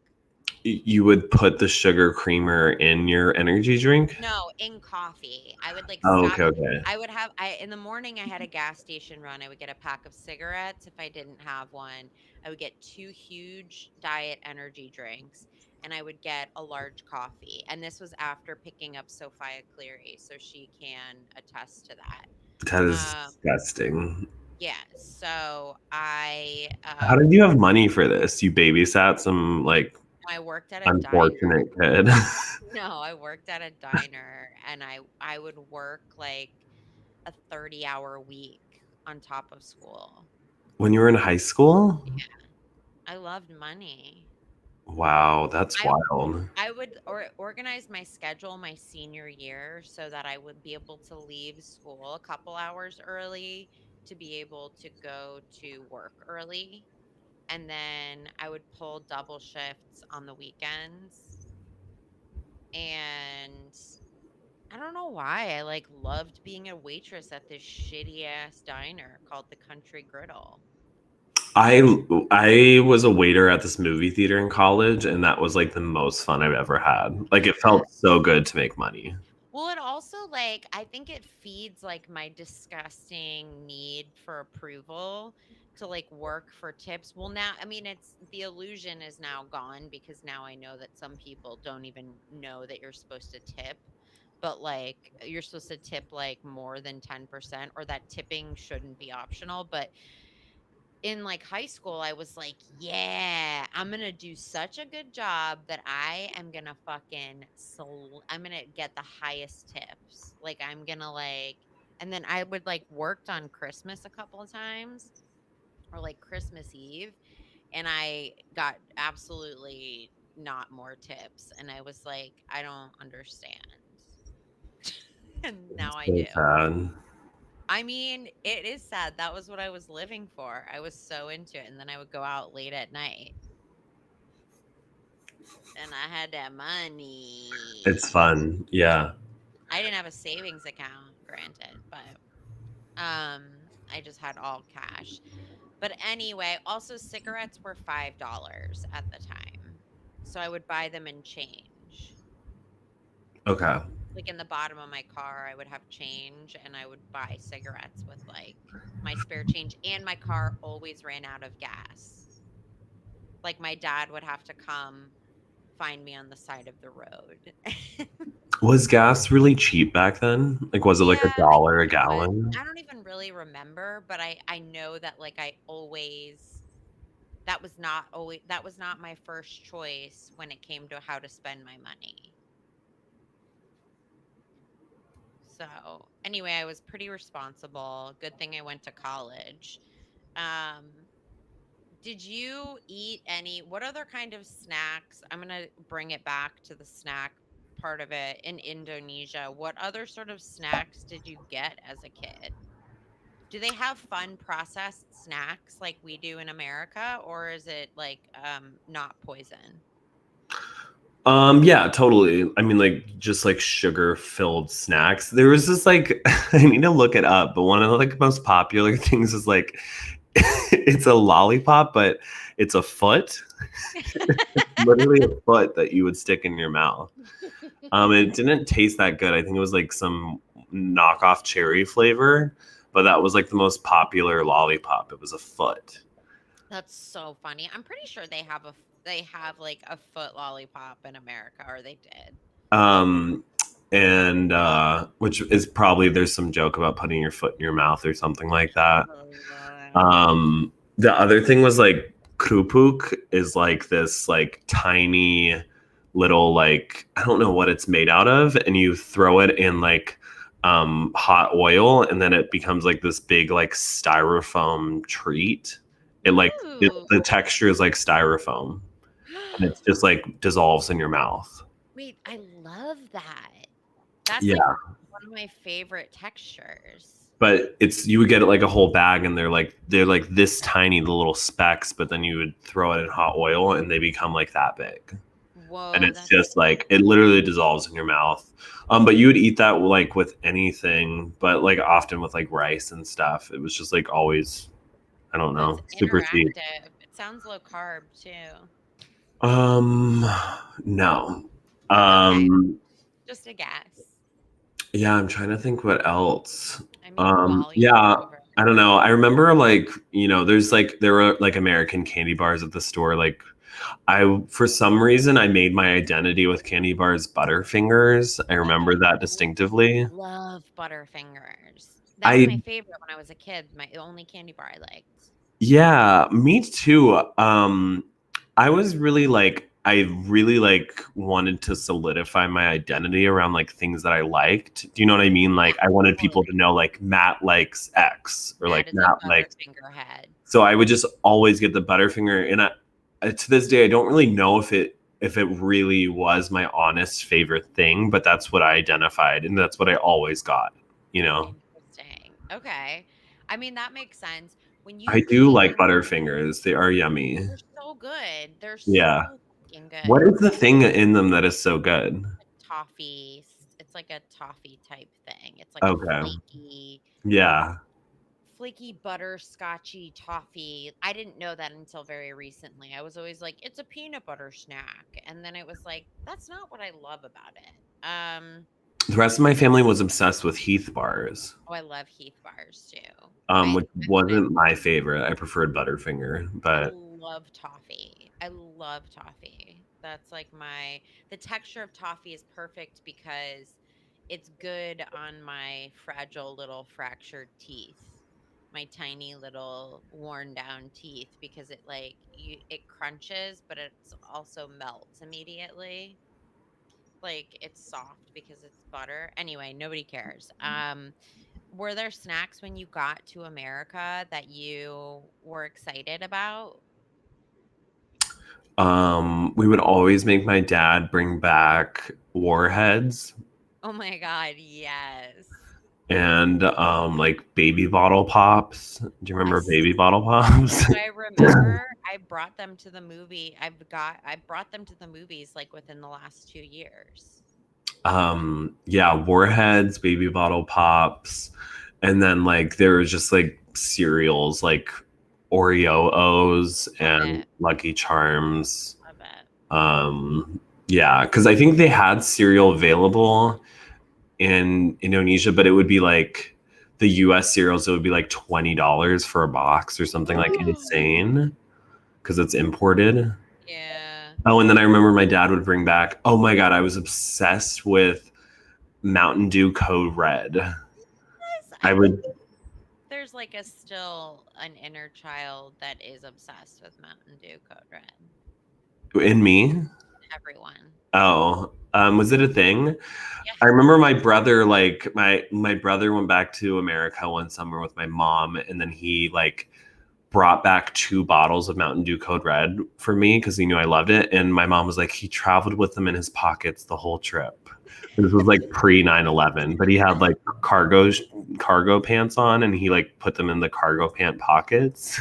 C: You would put the sugar creamer in your energy drink?
B: No, in coffee. I would like
C: Oh,
B: stop.
C: okay, okay.
B: I would have I in the morning I had a gas station run. I would get a pack of cigarettes if I didn't have one. I would get two huge diet energy drinks and I would get a large coffee. And this was after picking up Sophia Cleary, so she can attest to that.
C: That is
B: Um
C: disgusting.
B: yeah, so I
C: How did you have money for this? You babysat some like
B: I worked at a diner.
C: unfortunate kid.
B: No, I worked at a diner and I would work like a 30-hour week on top of school.
C: When you were in high school?
B: Yeah, I loved money.
C: Wow, that's
B: I
C: wild.
B: I would organize my schedule my senior year so that I would be able to leave school a couple hours early to be able to go to work early. And then I would pull double shifts on the weekends. And I don't know why. I like loved being a waitress at this shitty ass diner called the Country Griddle.
C: I was a waiter at this movie theater in college, and that was like the most fun I've ever had. Like it
B: Yeah.
C: felt so good to make money.
B: Well, it also like I think it feeds like my disgusting need for approval to like work for tips. Well, now I mean it's the illusion is now gone because now I know that some people don't even know that you're supposed to tip. But like you're supposed to tip like more than 10% or that tipping shouldn't be optional. But in like high school, I was like, yeah, I'm gonna do such a good job that I am gonna I'm gonna get the highest tips. Like I'm gonna like, and then I would like worked on Christmas a couple of times or like Christmas Eve, and I got absolutely not more tips. And I was like, I don't understand. And now I
C: So
B: do.
C: sad.
B: I mean, it is sad. That was what I was living for. I was so into it. And then I would go out late at night and I had that
C: It's
B: money.
C: fun. Yeah.
B: I didn't have a savings account, granted, but um I just had all cash. But anyway, also cigarettes were $5 at the time. So I would buy them in change.
C: Okay.
B: Like in the bottom of my car, I would have change and I would buy cigarettes with like my spare change, and my car always ran out of gas. Like my dad would have to come find me on the side of the road.
C: Was gas really cheap back then? Like, was it like
B: Yeah,
C: a
B: I
C: dollar
B: think
C: a
B: it was.
C: gallon?
B: I don't even really remember, but I know that like I always that was not my first choice when it came to how to spend my money. So, anyway, I was pretty responsible. Good thing I went to college. Um, did you eat any what other kind of snacks? I'm going to bring it back to the snack part of it in Indonesia. What other sort of snacks did you get as a kid? Do they have fun processed snacks like we do in America, or is it like not poison?
C: Yeah, totally. I mean, like just like sugar-filled snacks. There was this like I need to look it up, but one of the like most popular things is like it's a lollipop, but it's a foot, literally a foot that you would stick in your mouth. It didn't taste that good. I think it was like some knockoff cherry flavor, but that was like the most popular lollipop. It was a foot.
B: That's so funny. I'm pretty sure they have like a foot lollipop in America, or they did.
C: Um, and which is probably there's some joke about putting your foot in your mouth or something like that. The other thing was like krupuk is like this like tiny little like I don't know what it's made out of, and you throw it in like hot oil, and then it becomes like this big like styrofoam treat.
B: Ooh.
C: The texture is like styrofoam, and it's just like dissolves in your mouth.
B: Wait, I love that. That's like
C: Yeah,
B: one of my favorite textures.
C: but it's you would get it like a whole bag, and they're like this tiny, the little specks, but then you would throw it in hot oil, and they become like that big. And
B: Whoa,
C: it's
B: that's
C: just like
B: so
C: it
B: cool.
C: literally dissolves in your mouth. But you would eat that like with anything, but like often with like rice and stuff. It was just like always, I don't
B: That's
C: know, super sweet.
B: interactive. It sounds low carb too.
C: Um, no.
B: Okay,
C: Um,
B: just a guess.
C: yeah, I'm trying to think what else.
B: I mean, while you're
C: Yeah,
B: over.
C: I don't know. I remember like, there were like American candy bars at the store. Like for some reason I made my identity with candy bars Butterfingers. I remember that distinctively.
B: Love Butterfingers. That was my
C: I
B: favorite when I was a kid. My only candy bar I liked.
C: Yeah, me too. I was really like I really like wanted to solidify my identity around like things that I liked. Do you know what I mean?
B: Yeah,
C: Like I wanted people
B: totally.
C: to know like Matt likes X or like
B: Matt is a
C: Matt likes.
B: Butterfinger head.
C: So I would just always get the Butterfinger, and to this day I don't really know if it really was my honest favorite thing, but that's what I identified, and that's what I always got. You know,
B: Interesting. Okay. I mean, that makes sense. When
C: I
B: you
C: do
B: eat,
C: like Butterfingers; they are yummy.
B: they're so good. They're
C: Yeah.
B: so fucking
C: What
B: good.
C: is the thing in them that is so good?
B: Toffee. It's like a toffee type thing. It's like a
C: Okay.
B: flaky,
C: Yeah.
B: butterscotchy toffee. I didn't know that until very recently. I was always like, it's a peanut butter snack. And then it was like, that's not what I love about it.
C: The rest of my family was obsessed with Heath bars,
B: Oh, I love Heath bars too.
C: which
B: I
C: wasn't my favorite. I preferred Butterfinger,
B: I
C: but
B: love toffee. I love toffee. That's like the texture of toffee is perfect because it's good on my fragile little fractured teeth. My tiny little worn down teeth, because it crunches, but it's also melts immediately. Like it's soft because it's butter. Anyway, nobody cares. Were there snacks when you got to America that you were excited about?
C: We would always make my dad bring back Warheads
B: Oh my God, yes.
C: and like baby bottle pops. Do you
B: I
C: remember
B: s-
C: baby bottle pops?
B: do I remember I brought them to the movie. I brought them to the movies like within the last 2 years.
C: Yeah, Warheads, baby bottle pops, and then like there was just like cereals like Oreo O's
B: Love
C: and
B: it.
C: Lucky Charms.
B: Love it.
C: Yeah, because I think they had cereal available in Indonesia, but it would be like the US cereals, it would be like $20 for a box or something like insane because it's imported.
B: Yeah.
C: Oh, and then I remember my dad would bring back, oh my God, I was obsessed with Mountain Dew Code Red.
B: Yes,
C: I would,
B: there's like a still an inner child that is obsessed with Mountain Dew Code Red.
C: in me.
B: Everyone.
C: Oh, was it a thing?
B: Yeah.
C: I remember my brother, like my brother went back to America one summer with my mom, and then he like brought back 2 bottles of Mountain Dew Code Red for me because he knew I loved it. And my mom was like, he traveled with them in his pockets the whole trip. This was like pre 9/11, but he had like cargo pants on, and he like put them in the cargo pant pockets.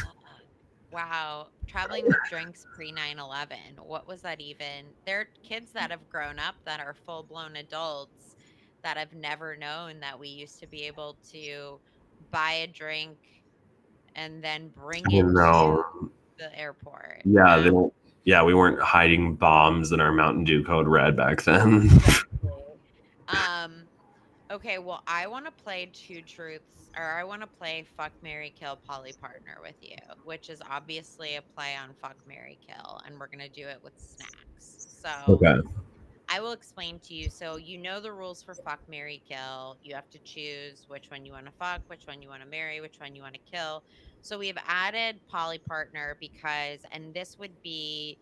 B: Wow. Traveling with drinks pre 9/11. What was that even? There are kids that have grown up that are full blown adults that have never known that we used to be able to buy a drink and then bring
C: You
B: it
C: know,
B: to the airport.
C: yeah, they don't. Yeah, we weren't hiding bombs in our Mountain Dew Code Red back then.
B: Exactly. Um, okay, well, I want to play Two Truths, or I want to play Fuck, Marry, Kill, Polly Partner with you, which is obviously a play on Fuck, Marry, Kill, and we're going to do it with snacks. So
C: Okay.
B: I will explain to you. So you know the rules for Fuck, Marry, Kill. You have to choose which one you want to fuck, which one you want to marry, which one you want to kill. So we have added Polly Partner because, and this would be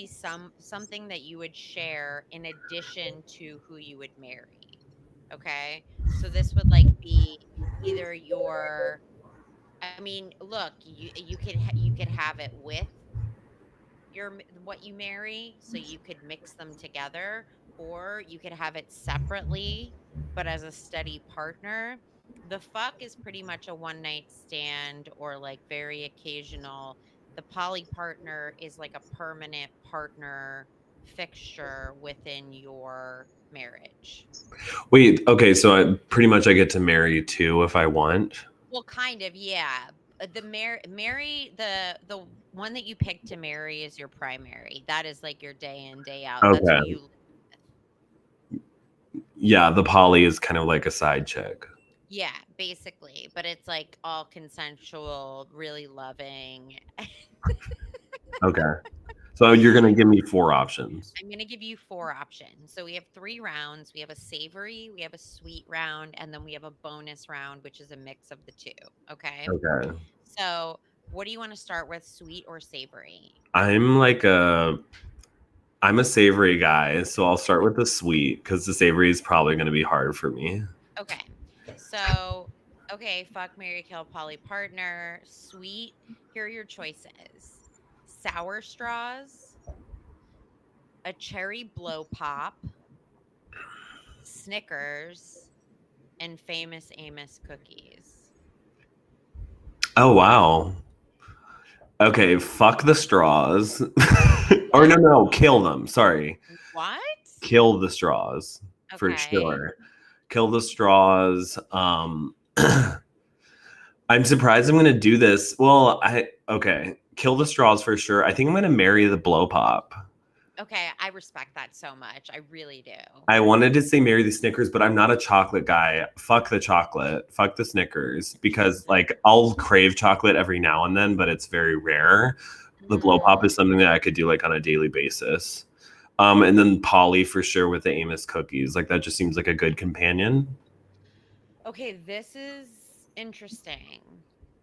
B: something that you would share in addition to who you would marry. Okay. So this would like be either your, I mean, look, you could have it with what you marry, so you could mix them together, or you could have it separately, but as a steady partner. The fuck is pretty much a one night stand or like very occasional. The poly partner is like a permanent partner fixture within your marriage.
C: Wait, okay, so pretty much I get to marry two if I want.
B: Well, kind of, yeah. Marry the one that you pick to marry is your primary. That is like your day in, day out. That's who
C: Okay.
B: you live with.
C: Yeah, the poly is kind of like a side chick.
B: Yeah, basically. But it's like all consensual, really loving.
C: Okay. So you're gonna give me 4 options.
B: I'm gonna give you 4 options. So we have 3 rounds. We have a savory, we have a sweet round, and then we have a bonus round, which is a mix of the two. Okay.
C: Okay.
B: So what do you want to start with, sweet or savory?
C: I'm like I'm a savory guy, so I'll start with the sweet because the savory is probably gonna be hard for me.
B: Okay. So, okay, fuck, marry, kill, poly partner, sweet. Here are your choices: sour straws, a cherry blow pop, Snickers, and famous Amos cookies.
C: Oh wow. Okay, fuck the straws. Or no, kill them. Sorry.
B: What?
C: Kill the straws for
B: Okay.
C: sure. Kill the straws. I'm surprised I'm gonna do this. Well, okay. Kill the straws for sure. I think I'm gonna marry the blow pop.
B: Okay, I respect that so much. I really do.
C: I wanted to say marry the Snickers, but I'm not a chocolate guy. Fuck the chocolate. Fuck the Snickers. Because like I'll crave chocolate every now and then, but it's very rare. The blow pop is something that I could do like on a daily basis. And then Polly for sure with the Amos cookies. Like that just seems like a good companion.
B: Okay, this is interesting.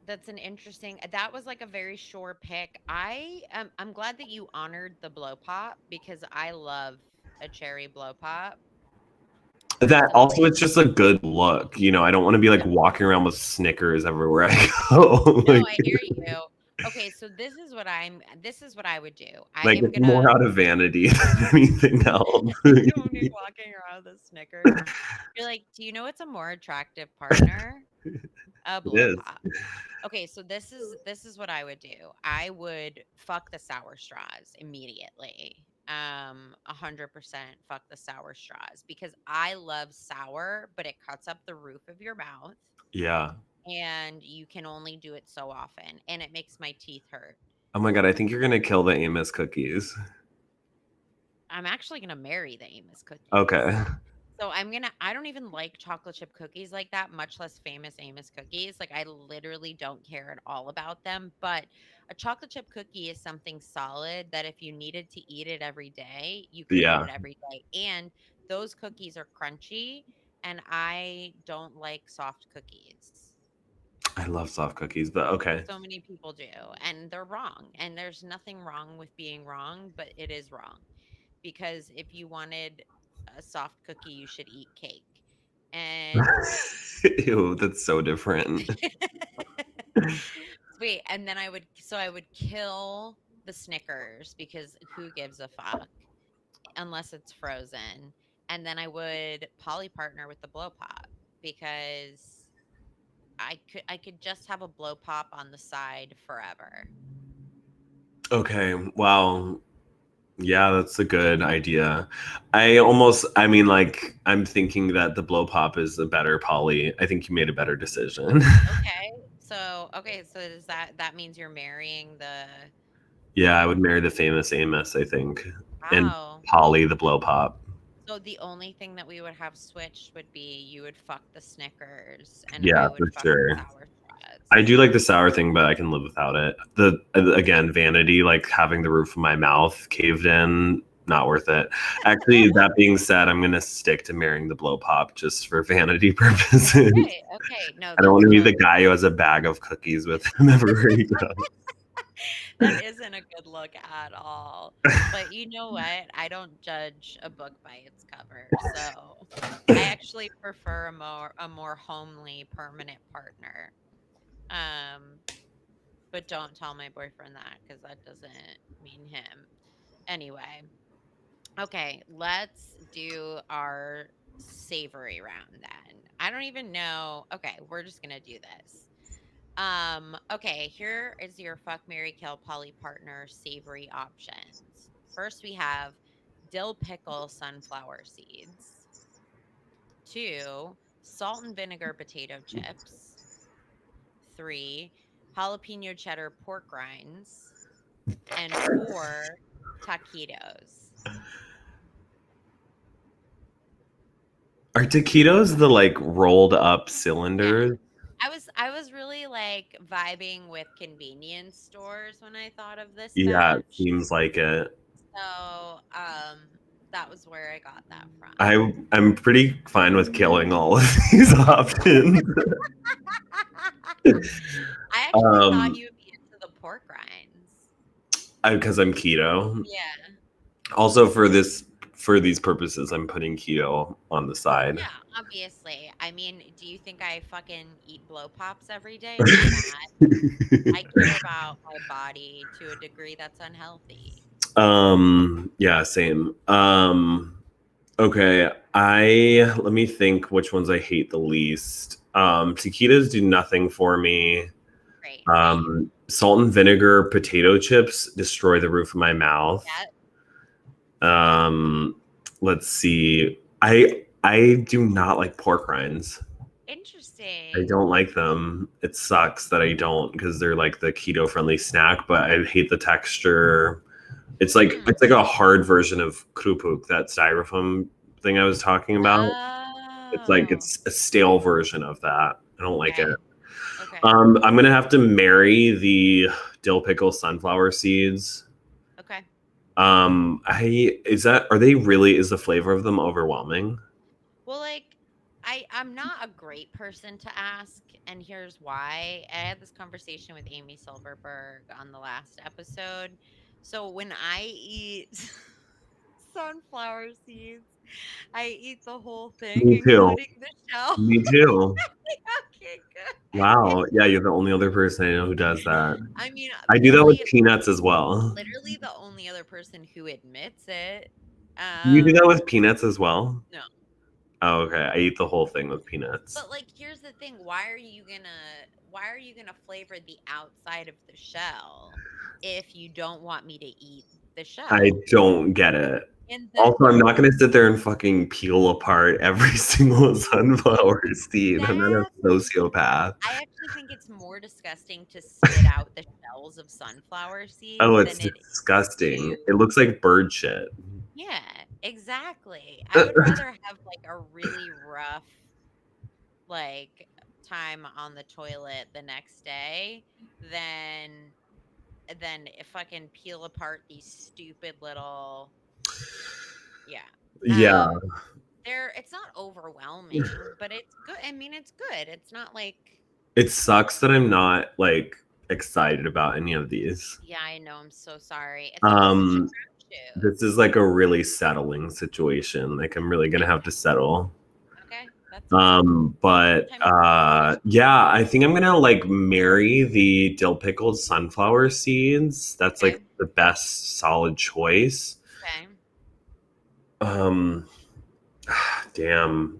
B: That was like a very sure pick. I'm glad that you honored the blow pop because I love a cherry blow pop
C: That also,
B: personally.
C: it's just a good look. You know, I don't want to be like walking around with Snickers everywhere I go.
B: No,
C: Like,
B: I hear you. Okay, so this is what I would do. I
C: Like,
B: am
C: it's
B: gonna
C: more out of vanity than anything else.
B: don't be walking around with Snickers. You're like, do you know what's a more attractive partner? A
C: It
B: blow
C: is.
B: pop. Okay, so this is what I would do. I would fuck the sour straws immediately. 100% fuck the sour straws because I love sour, but it cuts up the roof of your mouth
C: Yeah.
B: and you can only do it so often and it makes my teeth hurt.
C: Oh my God, I think you're gonna kill the Amos cookies.
B: I'm actually going to marry the Amos cookies.
C: Okay.
B: So I don't even like chocolate chip cookies like that, much less famous Amos cookies. Like I literally don't care at all about them, but a chocolate chip cookie is something solid that if you needed to eat it every day, you could eat
C: Yeah.
B: it every day. And those cookies are crunchy and I don't like soft cookies.
C: I love soft cookies, but okay.
B: So many people do, and they're wrong. And there's nothing wrong with being wrong, but it is wrong because if you wanted a soft cookie, you should eat cake. And
C: Ew, that's so different.
B: wait, and then I would kill the Snickers because who gives a fuck unless it's frozen. And then I would poly partner with the blow pop because I could just have a blow pop on the side forever.
C: Okay, wow. Yeah, that's a good idea. I mean, like, I'm thinking that the blow pop is a better poly. I think you made a better decision.
B: Okay, so does that means you're marrying the
C: Yeah, I would marry the famous Amos, I think, and
B: wow.
C: Polly the blow pop.
B: So the only thing that we would have switched would be you would fuck the Snickers and
C: Yeah,
B: I would
C: for
B: fuck the
C: sure.
B: sour
C: I
B: straws.
C: do like the sour thing, but I can live without it. The again, vanity, like having the roof of my mouth caved in, not worth it. Actually, that being said, I'm gonna stick to marrying the blow pop just for vanity purposes.
B: Okay. No,
C: I don't
B: that's
C: want to be the
B: totally
C: guy who has a bag of cookies with him everywhere he goes.
B: that isn't a good look at all. But you know what? I don't judge a book by its cover. So I actually prefer a more homely permanent partner. Um, but don't tell my boyfriend that because that doesn't mean him. Anyway, okay, let's do our savory round then. I don't even know. Okay, we're just gonna do this. Okay, here is your fuck Mary Kill Polly partner savory options. First we have dill pickle sunflower seeds. Two, salt and vinegar potato chips. Three, jalapeno cheddar pork rinds. And four, taquitos.
C: Are taquitos the like rolled up
B: Yeah.
C: cylinders?
B: I was really like vibing with convenience stores when I thought of this
C: Yeah, it
B: batch.
C: seems like it.
B: So, that was where I got that from.
C: I'm pretty fine with killing all of these options.
B: I actually thought
C: um,
B: you would be into the pork rinds.
C: because I'm keto.
B: Yeah.
C: Also, for these purposes, I'm putting keto on the side.
B: Yeah, obviously. I mean, do you think I fucking eat blow pops every day? Do not. I care about my body to a degree that's unhealthy.
C: Yeah, same. Okay, I let me think which ones I hate the least. Taquitos do nothing for me.
B: Great, same.
C: Salt and vinegar potato chips destroy the roof of my mouth.
B: Yeah,
C: Um, let's see. I do not like pork rinds. I
B: interesting.
C: don't like them. It sucks that I don't because they're like the keto friendly snack, but I hate the texture.
B: Hmm.
C: It's like a hard version of krupuk, that styrofoam thing I was talking about. It's like
B: Oh,
C: it's a stale version of that. I don't like it.
B: okay. Okay.
C: I'm gonna have to marry the dill pickle sunflower seeds.
B: Okay.
C: I is that are they really is the flavor of them overwhelming?
B: Well, like I'm not a great person to ask, and here's why. I had this conversation with Amy Silverberg on the last episode. So when I eat sunflower seeds, I eat the whole thing,
C: Me too.
B: including the shell.
C: Me too.
B: fucking good.
C: Wow. Yeah, you're the only other person I know who does that.
B: I mean,
C: I do that with
B: literally,
C: peanuts as well.
B: literally the only other person who admits it.
C: You do that with peanuts as well?
B: No.
C: Oh, okay. I eat the whole thing with peanuts.
B: But like, here's the thing: why are you gonna flavor the outside of the shell if you don't want me to eat the shell?
C: I don't get it.
B: And
C: Also, I'm not going to sit there and fucking peel apart every single sunflower seed. I'm not a sociopath.
B: I actually think it's more disgusting to spit out the shells of sunflower seeds
C: Oh, it's
B: than it is
C: disgusting.
B: to.
C: It looks like bird shit.
B: Yeah, exactly. I would rather have like a really rough like time on the toilet the next day than fucking peel apart these stupid little. Yeah.
C: Yeah.
B: It's not overwhelming, but it's good. I mean, it's good. It's not like.
C: It sucks that I'm not like excited about any of these.
B: Yeah, I know. I'm so sorry. It's like such a crapshoot.
C: This is like a really settling situation. Like I'm really gonna have to settle.
B: Okay, that's
C: but yeah, I think I'm gonna like marry the dill pickled sunflower seeds. That's like the best solid choice.
B: Okay.
C: Damn.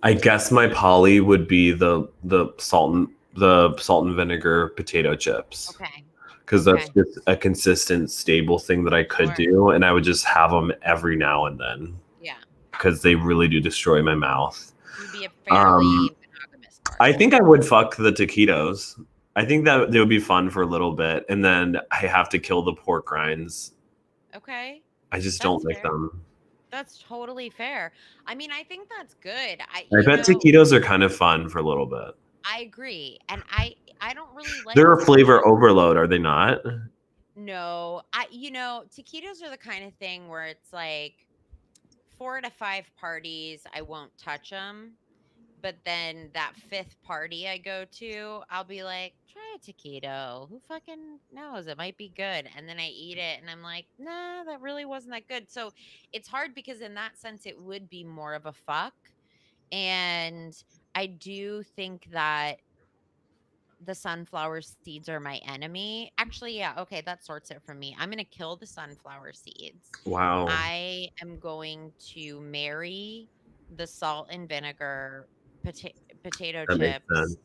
C: I guess my poly would be the salt and vinegar potato chips.
B: Okay.
C: Because that's just a consistent, stable thing that I could do, and I would just have them every now and then.
B: Yeah.
C: Because they really do destroy my mouth.
B: You'd be a fairly monogamous person.
C: I think I would fuck the taquitos. I think that they would be fun for a little bit, and then I have to kill the pork rinds.
B: Okay.
C: I just don't like them.
B: That's totally fair. I mean, I think that's good.
C: I bet taquitos are kind of fun for a little bit.
B: I agree, and I don't really like.
C: They're a flavor overload, are they not?
B: No, taquitos are the kind of thing where it's like 4 to 5 parties, I won't touch them. But then that 5th party I go to, I'll be like, try a taquito. Who fucking knows? It might be good. And then I eat it and I'm like, nah, that really wasn't that good. So it's hard because in that sense, it would be more of a fuck. And I do think that the sunflower seeds are my enemy. Actually, yeah, okay, that sorts it for me. I'm going to kill the sunflower seeds.
C: Wow.
B: I am going to marry the salt and vinegar potato chips.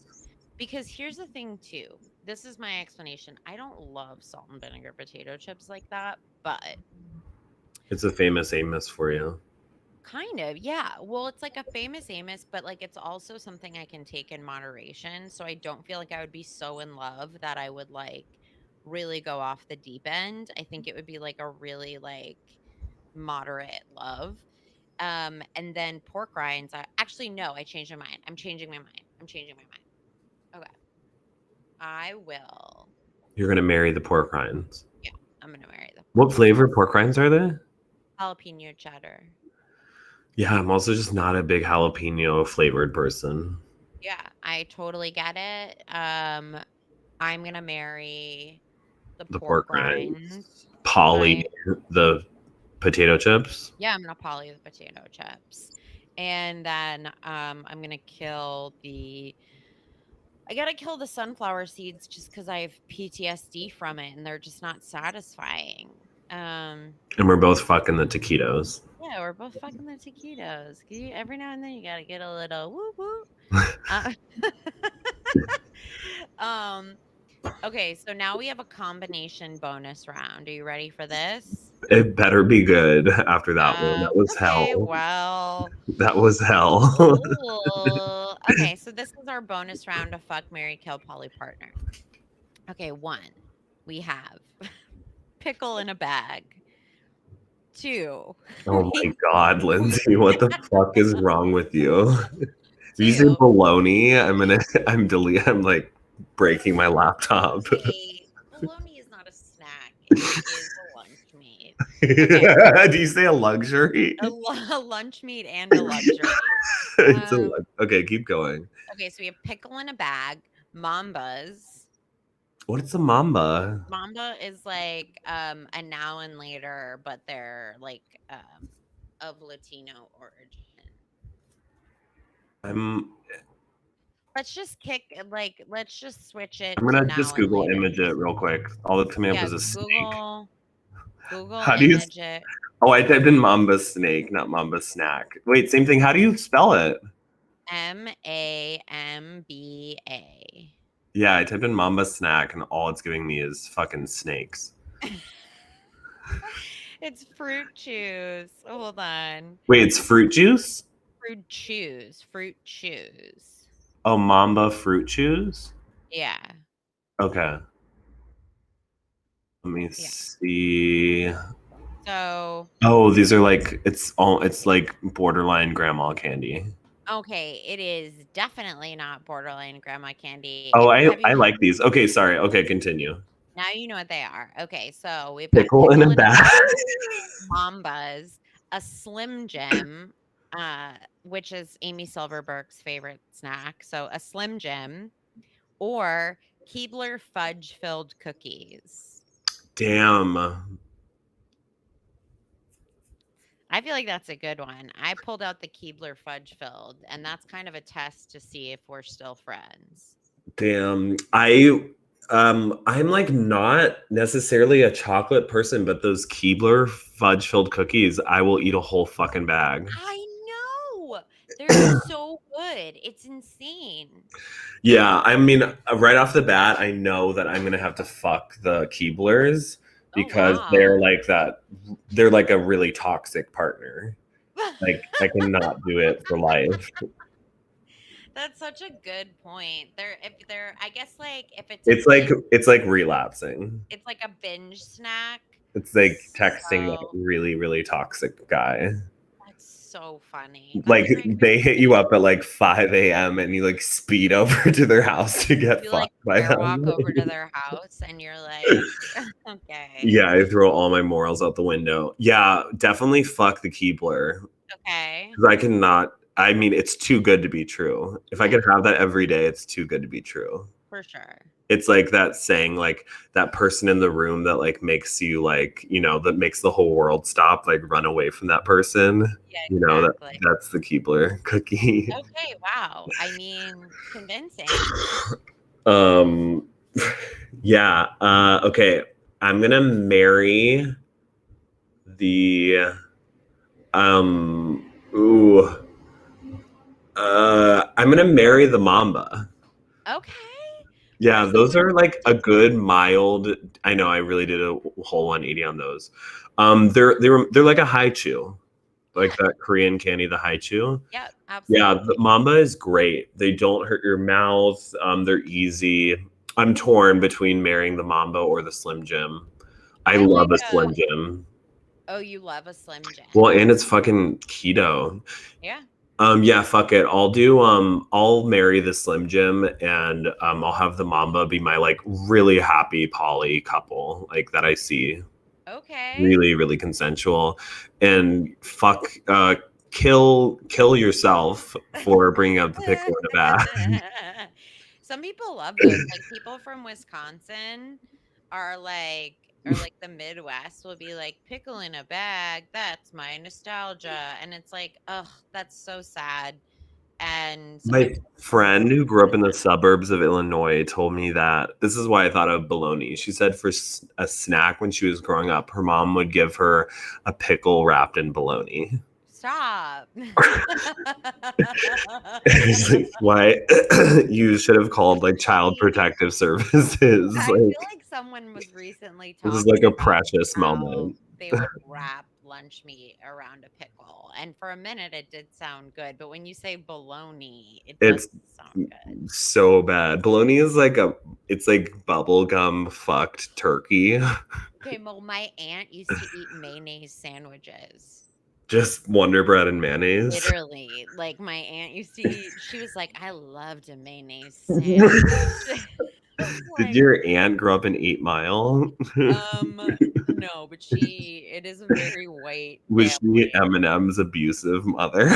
B: Because here's the thing too. This is my explanation. I don't love salt and vinegar potato chips like that, but
C: it's a famous Amos for you.
B: Kind of, yeah. Well, it's like a famous Amos, but like it's also something I can take in moderation. So I don't feel like I would be so in love that I would like really go off the deep end. I think it would be like a really like moderate love. And then pork rinds. Actually, no, I changed my mind. I'm changing my mind. Okay. I will.
C: You're gonna marry the pork rinds.
B: Yeah, I'm gonna marry them.
C: What flavor pork rinds are they?
B: Jalapeno cheddar.
C: Yeah, I'm also just not a big jalapeno flavored person.
B: Yeah, I totally get it. I'm gonna marry the pork rinds.
C: Poly the potato chips.
B: Yeah, I'm gonna poly the potato chips. And then I'm gonna kill I gotta kill the sunflower seeds just because I have PTSD from it and they're just not satisfying.
C: And we're both fucking the taquitos.
B: Yeah, we're both fucking the taquitos. Every now and then you gotta get a little woo woo. Okay, so now we have a combination bonus round. Are you ready for this?
C: It better be good after that one. That was hell.
B: Well,
C: that was hell.
B: Okay, so this is our bonus round of fuck, marry, kill, poly partner. Okay, 1, we have pickle in a bag. 2.
C: Oh my God, Lindsay, what the fuck is wrong with you? If you say bologna, I'm like breaking my laptop.
B: Hey, bologna is not a snack. It is a lunch meat. Okay.
C: Do you say a luxury?
B: A lunch meat and a luxury.
C: Okay, keep going.
B: Okay, so we have pickle in a bag, mambas.
C: What's a mamba?
B: Mamba is like a now and later, but they're like of Latino origin. let's just let's just switch it
C: I'm
B: to
C: gonna
B: now
C: just
B: and
C: Google
B: later.
C: image it real quick. All that's coming up
B: Yeah,
C: is a snake.
B: Google
C: How do you?
B: image it.
C: Oh, I typed in Mamba snake, not Mamba snack. Wait, same thing. How do you spell it?
B: Mamba.
C: Yeah, I typed in Mamba snack, and all it's giving me is fucking snakes.
B: It's fruit juice. Hold on.
C: Wait, it's fruit juice?
B: Fruit chews.
C: Oh, Mamba fruit chews?
B: Yeah.
C: Okay. Let me
B: Yeah.
C: see.
B: So,
C: Oh, these are like it's like borderline grandma candy.
B: okay, it is definitely not borderline grandma candy.
C: Oh,
B: Have you
C: I like these. Okay, sorry. Okay, continue.
B: now you know what they are. Okay, so we've got
C: Pickle in a
B: pickle in a
C: bag.
B: bag, Mambas, a Slim Jim, which is Amy Silverberg's favorite snack. So a Slim Jim or Keebler fudge filled cookies.
C: Damn.
B: I feel like that's a good one. I pulled out the Keebler fudge filled, and that's kind of a test to see if we're still friends.
C: Damn. I'm like not necessarily a chocolate person, but those Keebler fudge filled cookies, I will eat a whole fucking bag.
B: I know. They're so good. It's insane.
C: Yeah, I mean, right off the bat, I know that I'm gonna have to fuck the Keeblers
B: Oh,
C: because they're
B: wow.
C: like that. They're like a really toxic partner. Like I cannot do it for life.
B: That's such a good point. If they're I guess like if it's a binge,
C: It's like relapsing.
B: it's like a binge snack.
C: It's like texting that
B: So
C: really, really toxic guy.
B: that's so funny. That's
C: Like
B: a great
C: they hit you
B: comparison.
C: up at like 5 a.m. and you like speed over to their house to get
B: You like
C: fucked by
B: airwalk
C: them.
B: over to their house and you're like, okay.
C: Yeah, I throw all my morals out the window. Yeah, definitely fuck the Keebler.
B: Okay.
C: Because I cannot, I mean, it's too good to be true. If I
B: Yeah,
C: could have that every day, it's too good to be true.
B: for sure.
C: It's like that saying, like that person in the room that like makes you like, that makes the whole world stop, like run away from that person.
B: Yeah,
C: That
B: exactly.
C: that's the Keebler cookie.
B: Okay, wow. I mean, convincing.
C: Um, yeah. Okay. I'm gonna marry the ooh. I'm gonna marry the Mamba.
B: Okay.
C: Yeah,
B: For
C: those
B: someone
C: are like a good mild. I know I really did a whole 180 on those. They're like a haichu, like
B: yeah,
C: that Korean candy, the haichu.
B: yeah,
C: Yeah, the
B: absolutely.
C: Mamba is great. They don't hurt your mouth. They're easy. I'm torn between marrying the Mamba or the Slim Jim. I
B: I
C: love
B: like
C: a
B: a
C: Slim Jim.
B: oh, you love a Slim
C: Well,
B: Jim.
C: and it's fucking keto.
B: Yeah.
C: Yeah, fuck it. I'll marry the Slim Jim and I'll have the Mamba be my like really happy poly couple, like that I see.
B: Okay.
C: Really, really consensual. And fuck kill yourself for bringing up the pickle in a bag.
B: Some people love those. Like people from Wisconsin are like or like the Midwest will be like pickle in a bag. That's my nostalgia. And it's like, ugh, that's so sad. And I
C: My
B: totally
C: friend who grew up in the
B: understand.
C: suburbs of Illinois told me that this is why I thought of bologna. She said for a snack when she was growing up, her mom would give her a pickle wrapped in bologna.
B: Stop.
C: It's like, why you should have called like child
B: She
C: protective services.
B: I feel
C: Like
B: like someone was recently
C: this is like
B: talking
C: a
B: about
C: precious
B: how
C: moment.
B: they would wrap lunch meat around a pickle. And for a minute it did sound good, but when you say bologna, it doesn't
C: It's
B: sound good.
C: so bad. Bologna is like it's like bubblegum fucked turkey.
B: Okay, well, my aunt used to eat mayonnaise sandwiches.
C: Just Wonder Bread and mayonnaise.
B: Literally, like my aunt used to eat, she was like, I loved a mayonnaise sandwich. I was
C: Did
B: like,
C: your aunt grow up in 8 Mile?
B: no, but it is a very white
C: Was she
B: family.
C: Eminem's abusive mother?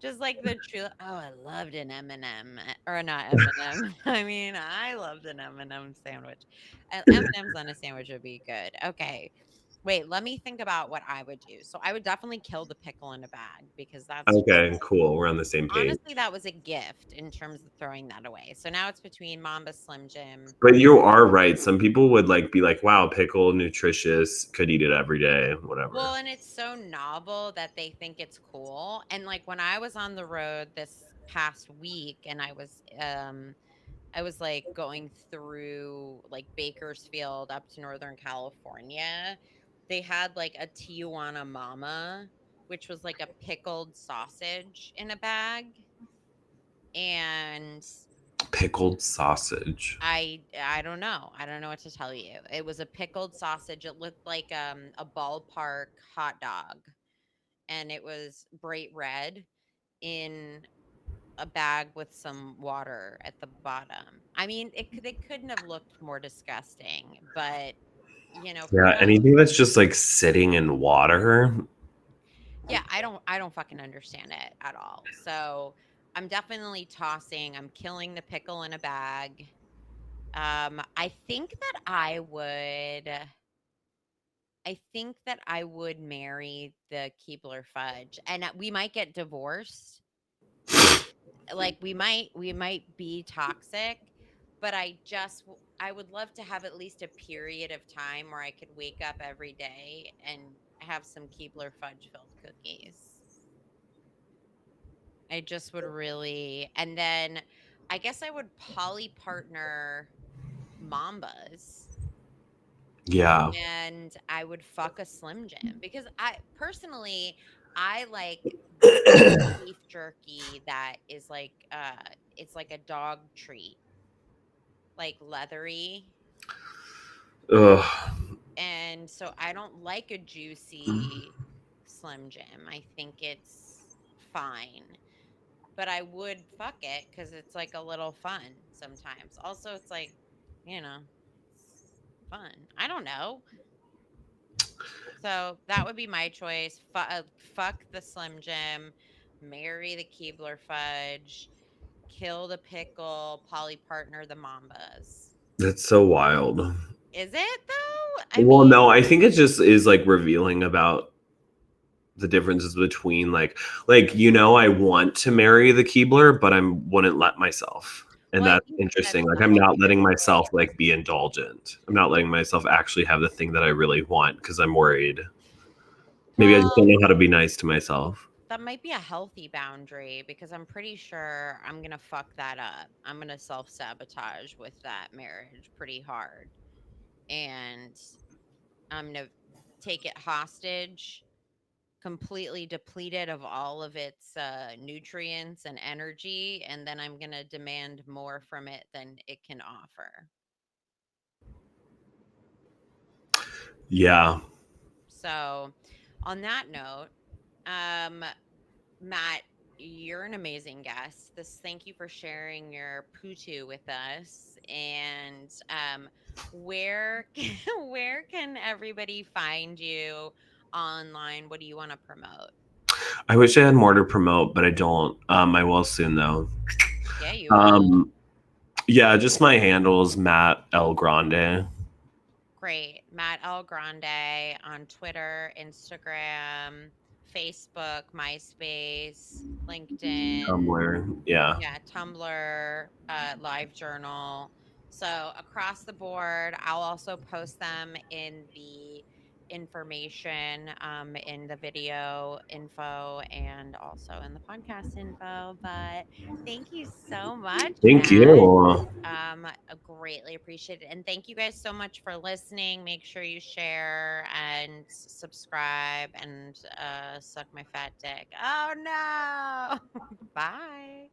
B: Just like the true oh, I loved an M&M or not M&M. I mean, I loved an M&M sandwich. M&M's on a sandwich would be good. Okay. Wait, let me think about what I would do. So I would definitely kill the pickle in a bag because that's
C: Okay, cool. We're on the same page.
B: honestly, that was a gift in terms of throwing that away. So now it's between Mamba Slim Jim.
C: But you are right. Some people would like be like, "Wow, pickle, nutritious, could eat it every day, whatever."
B: Well, and it's so novel that they think it's cool. And like when I was on the road this past week and I was like going through like Bakersfield up to Northern California. They had like a Tijuana Mama, which was like a pickled sausage in a bag. And
C: Pickled sausage.
B: I don't know. I don't know what to tell you. It was a pickled sausage. It looked like a ballpark hot dog, and it was bright red in a bag with some water at the bottom. I mean, it couldn't have looked more disgusting, but who
C: Yeah,
B: knows?
C: anything that's just like sitting in water.
B: Yeah, I don't fucking understand it at all. So, I'm definitely tossing. I'm killing the pickle in a bag. I think that I would marry the Keebler fudge, and we might get divorced. Like we might be toxic, but I would love to have at least a period of time where I could wake up every day and have some Keebler fudge filled cookies. I just would really, and then I guess I would poly partner Mambas
C: Yeah.
B: and I would fuck a Slim Jim because I personally I like beef jerky that is like it's like a dog treat, like leathery.
C: Ugh.
B: And so I don't like a juicy Slim Jim. I think it's fine. But I would fuck it because it's like a little fun sometimes. Also, it's like, it's fun. I don't know. So that would be my choice. Fuck the Slim Jim, marry the Keebler fudge, kill the pickle, poly partner the Mambas.
C: That's so wild.
B: Is it though? I
C: Well,
B: mean,
C: no, I think it just is like revealing about the differences between I want to marry the Keebler, but I wouldn't let myself. And
B: well, I
C: that's
B: think that
C: interesting. Like
B: some
C: I'm
B: women
C: not
B: are
C: letting
B: that way.
C: myself like be indulgent. I'm not letting myself actually have the thing that I really want because I'm worried. Maybe I just don't
B: Well,
C: know how to be nice to myself.
B: that might be a healthy boundary because I'm pretty sure I'm going to fuck that up. I'm going to self sabotage with that marriage pretty hard. And I'm going to take it hostage, completely depleted of all of its nutrients and energy. And then I'm going to demand more from it than it can offer.
C: Yeah.
B: So, on that note, um, Matt, you're an amazing guest. Thank you for sharing your Putu with us. And where where can everybody find you online? What do you want to promote?
C: I wish I had more to promote, but I don't. I will soon though.
B: Yeah, you will.
C: Um, yeah, just my handle is Matt L Grande.
B: Great. Matt LeGrande on Twitter, Instagram, Facebook, MySpace, LinkedIn.
C: Tumblr. Yeah.
B: Yeah, Tumblr, Live Journal. So across the board, I'll also post them in the information, in the video info, and also in the podcast info. But thank you so much,
C: Thank
B: Matt.
C: you.
B: I greatly appreciate it. And thank you guys so much for listening. Make sure you share and subscribe and suck my fat dick. Oh no. Bye.